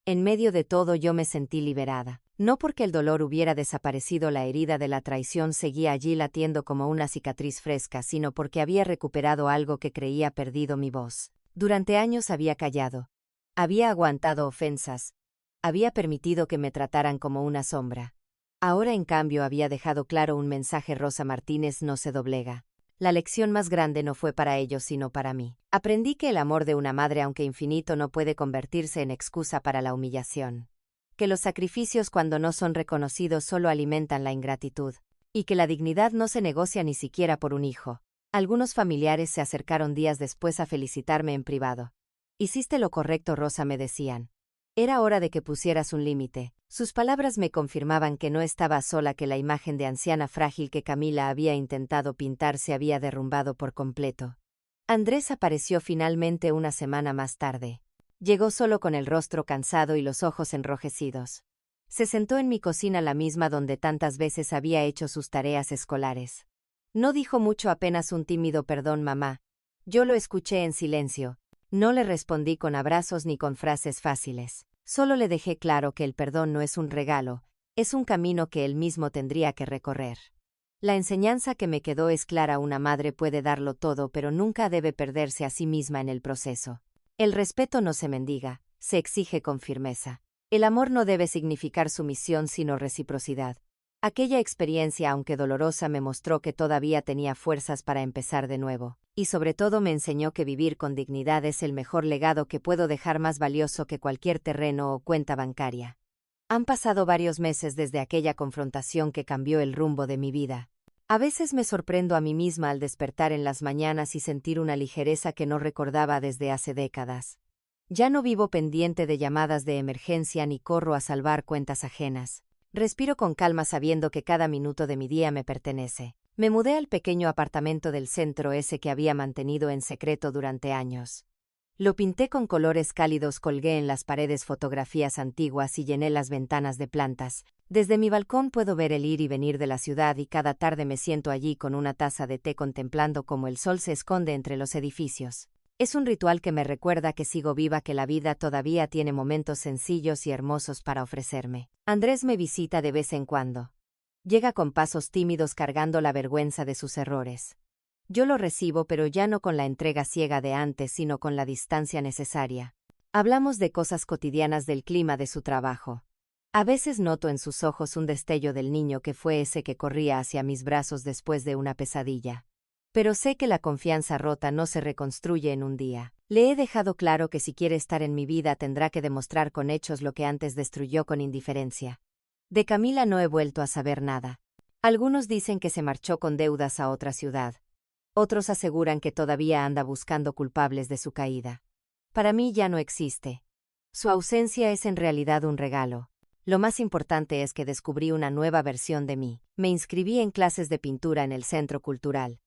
En medio de todo yo me sentí liberada. No porque el dolor hubiera desaparecido, la herida de la traición seguía allí latiendo como una cicatriz fresca, sino porque había recuperado algo que creía perdido: mi voz. Durante años había callado. Había aguantado ofensas. Había permitido que me trataran como una sombra. Ahora, en cambio, había dejado claro un mensaje: Rosa Martínez no se doblega. La lección más grande no fue para ellos sino para mí. Aprendí que el amor de una madre, aunque infinito, no puede convertirse en excusa para la humillación. Que los sacrificios, cuando no son reconocidos, solo alimentan la ingratitud. Y que la dignidad no se negocia ni siquiera por un hijo. Algunos familiares se acercaron días después a felicitarme en privado. Hiciste lo correcto, Rosa, me decían. Era hora de que pusieras un límite. Sus palabras me confirmaban que no estaba sola, que la imagen de anciana frágil que Camila había intentado pintar se había derrumbado por completo. Andrés apareció finalmente una semana más tarde. Llegó solo, con el rostro cansado y los ojos enrojecidos. Se sentó en mi cocina, la misma donde tantas veces había hecho sus tareas escolares. No dijo mucho, apenas un tímido perdón, mamá. Yo lo escuché en silencio. No le respondí con abrazos ni con frases fáciles. Solo le dejé claro que el perdón no es un regalo, es un camino que él mismo tendría que recorrer. La enseñanza que me quedó es clara: una madre puede darlo todo, pero nunca debe perderse a sí misma en el proceso. El respeto no se mendiga, se exige con firmeza. El amor no debe significar sumisión, sino reciprocidad. Aquella experiencia, aunque dolorosa, me mostró que todavía tenía fuerzas para empezar de nuevo, y sobre todo me enseñó que vivir con dignidad es el mejor legado que puedo dejar, más valioso que cualquier terreno o cuenta bancaria. Han pasado varios meses desde aquella confrontación que cambió el rumbo de mi vida. A veces me sorprendo a mí misma al despertar en las mañanas y sentir una ligereza que no recordaba desde hace décadas. Ya no vivo pendiente de llamadas de emergencia ni corro a salvar cuentas ajenas. Respiro con calma sabiendo que cada minuto de mi día me pertenece. Me mudé al pequeño apartamento del centro, ese que había mantenido en secreto durante años. Lo pinté con colores cálidos, colgué en las paredes fotografías antiguas y llené las ventanas de plantas. Desde mi balcón puedo ver el ir y venir de la ciudad y cada tarde me siento allí con una taza de té contemplando cómo el sol se esconde entre los edificios. Es un ritual que me recuerda que sigo viva, que la vida todavía tiene momentos sencillos y hermosos para ofrecerme. Andrés me visita de vez en cuando. Llega con pasos tímidos cargando la vergüenza de sus errores. Yo lo recibo, pero ya no con la entrega ciega de antes, sino con la distancia necesaria. Hablamos de cosas cotidianas, del clima, de su trabajo. A veces noto en sus ojos un destello del niño que fue ese que corría hacia mis brazos después de una pesadilla. Pero sé que la confianza rota no se reconstruye en un día. Le he dejado claro que si quiere estar en mi vida tendrá que demostrar con hechos lo que antes destruyó con indiferencia. De Camila no he vuelto a saber nada. Algunos dicen que se marchó con deudas a otra ciudad. Otros aseguran que todavía anda buscando culpables de su caída. Para mí ya no existe. Su ausencia es en realidad un regalo. Lo más importante es que descubrí una nueva versión de mí. Me inscribí en clases de pintura en el Centro Cultural.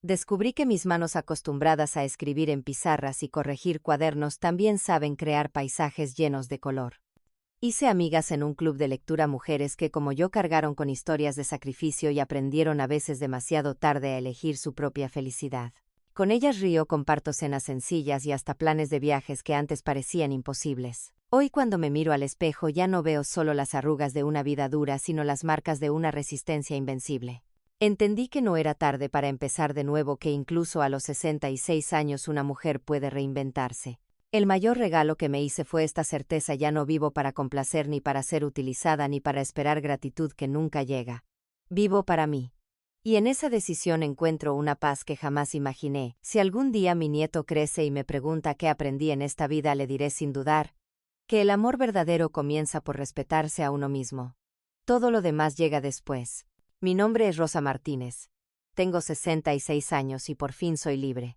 Descubrí que mis manos, acostumbradas a escribir en pizarras y corregir cuadernos, también saben crear paisajes llenos de color. Hice amigas en un club de lectura, mujeres que como yo cargaron con historias de sacrificio y aprendieron a veces demasiado tarde a elegir su propia felicidad. Con ellas río, comparto cenas sencillas y hasta planes de viajes que antes parecían imposibles. Hoy, cuando me miro al espejo, ya no veo solo las arrugas de una vida dura, sino las marcas de una resistencia invencible. Entendí que no era tarde para empezar de nuevo, que incluso a los 66 años una mujer puede reinventarse. El mayor regalo que me hice fue esta certeza: ya no vivo para complacer, ni para ser utilizada, ni para esperar gratitud que nunca llega. Vivo para mí. Y en esa decisión encuentro una paz que jamás imaginé. Si algún día mi nieto crece y me pregunta qué aprendí en esta vida, le diré sin dudar que el amor verdadero comienza por respetarse a uno mismo. Todo lo demás llega después. Mi nombre es Rosa Martínez. Tengo 66 años y por fin soy libre.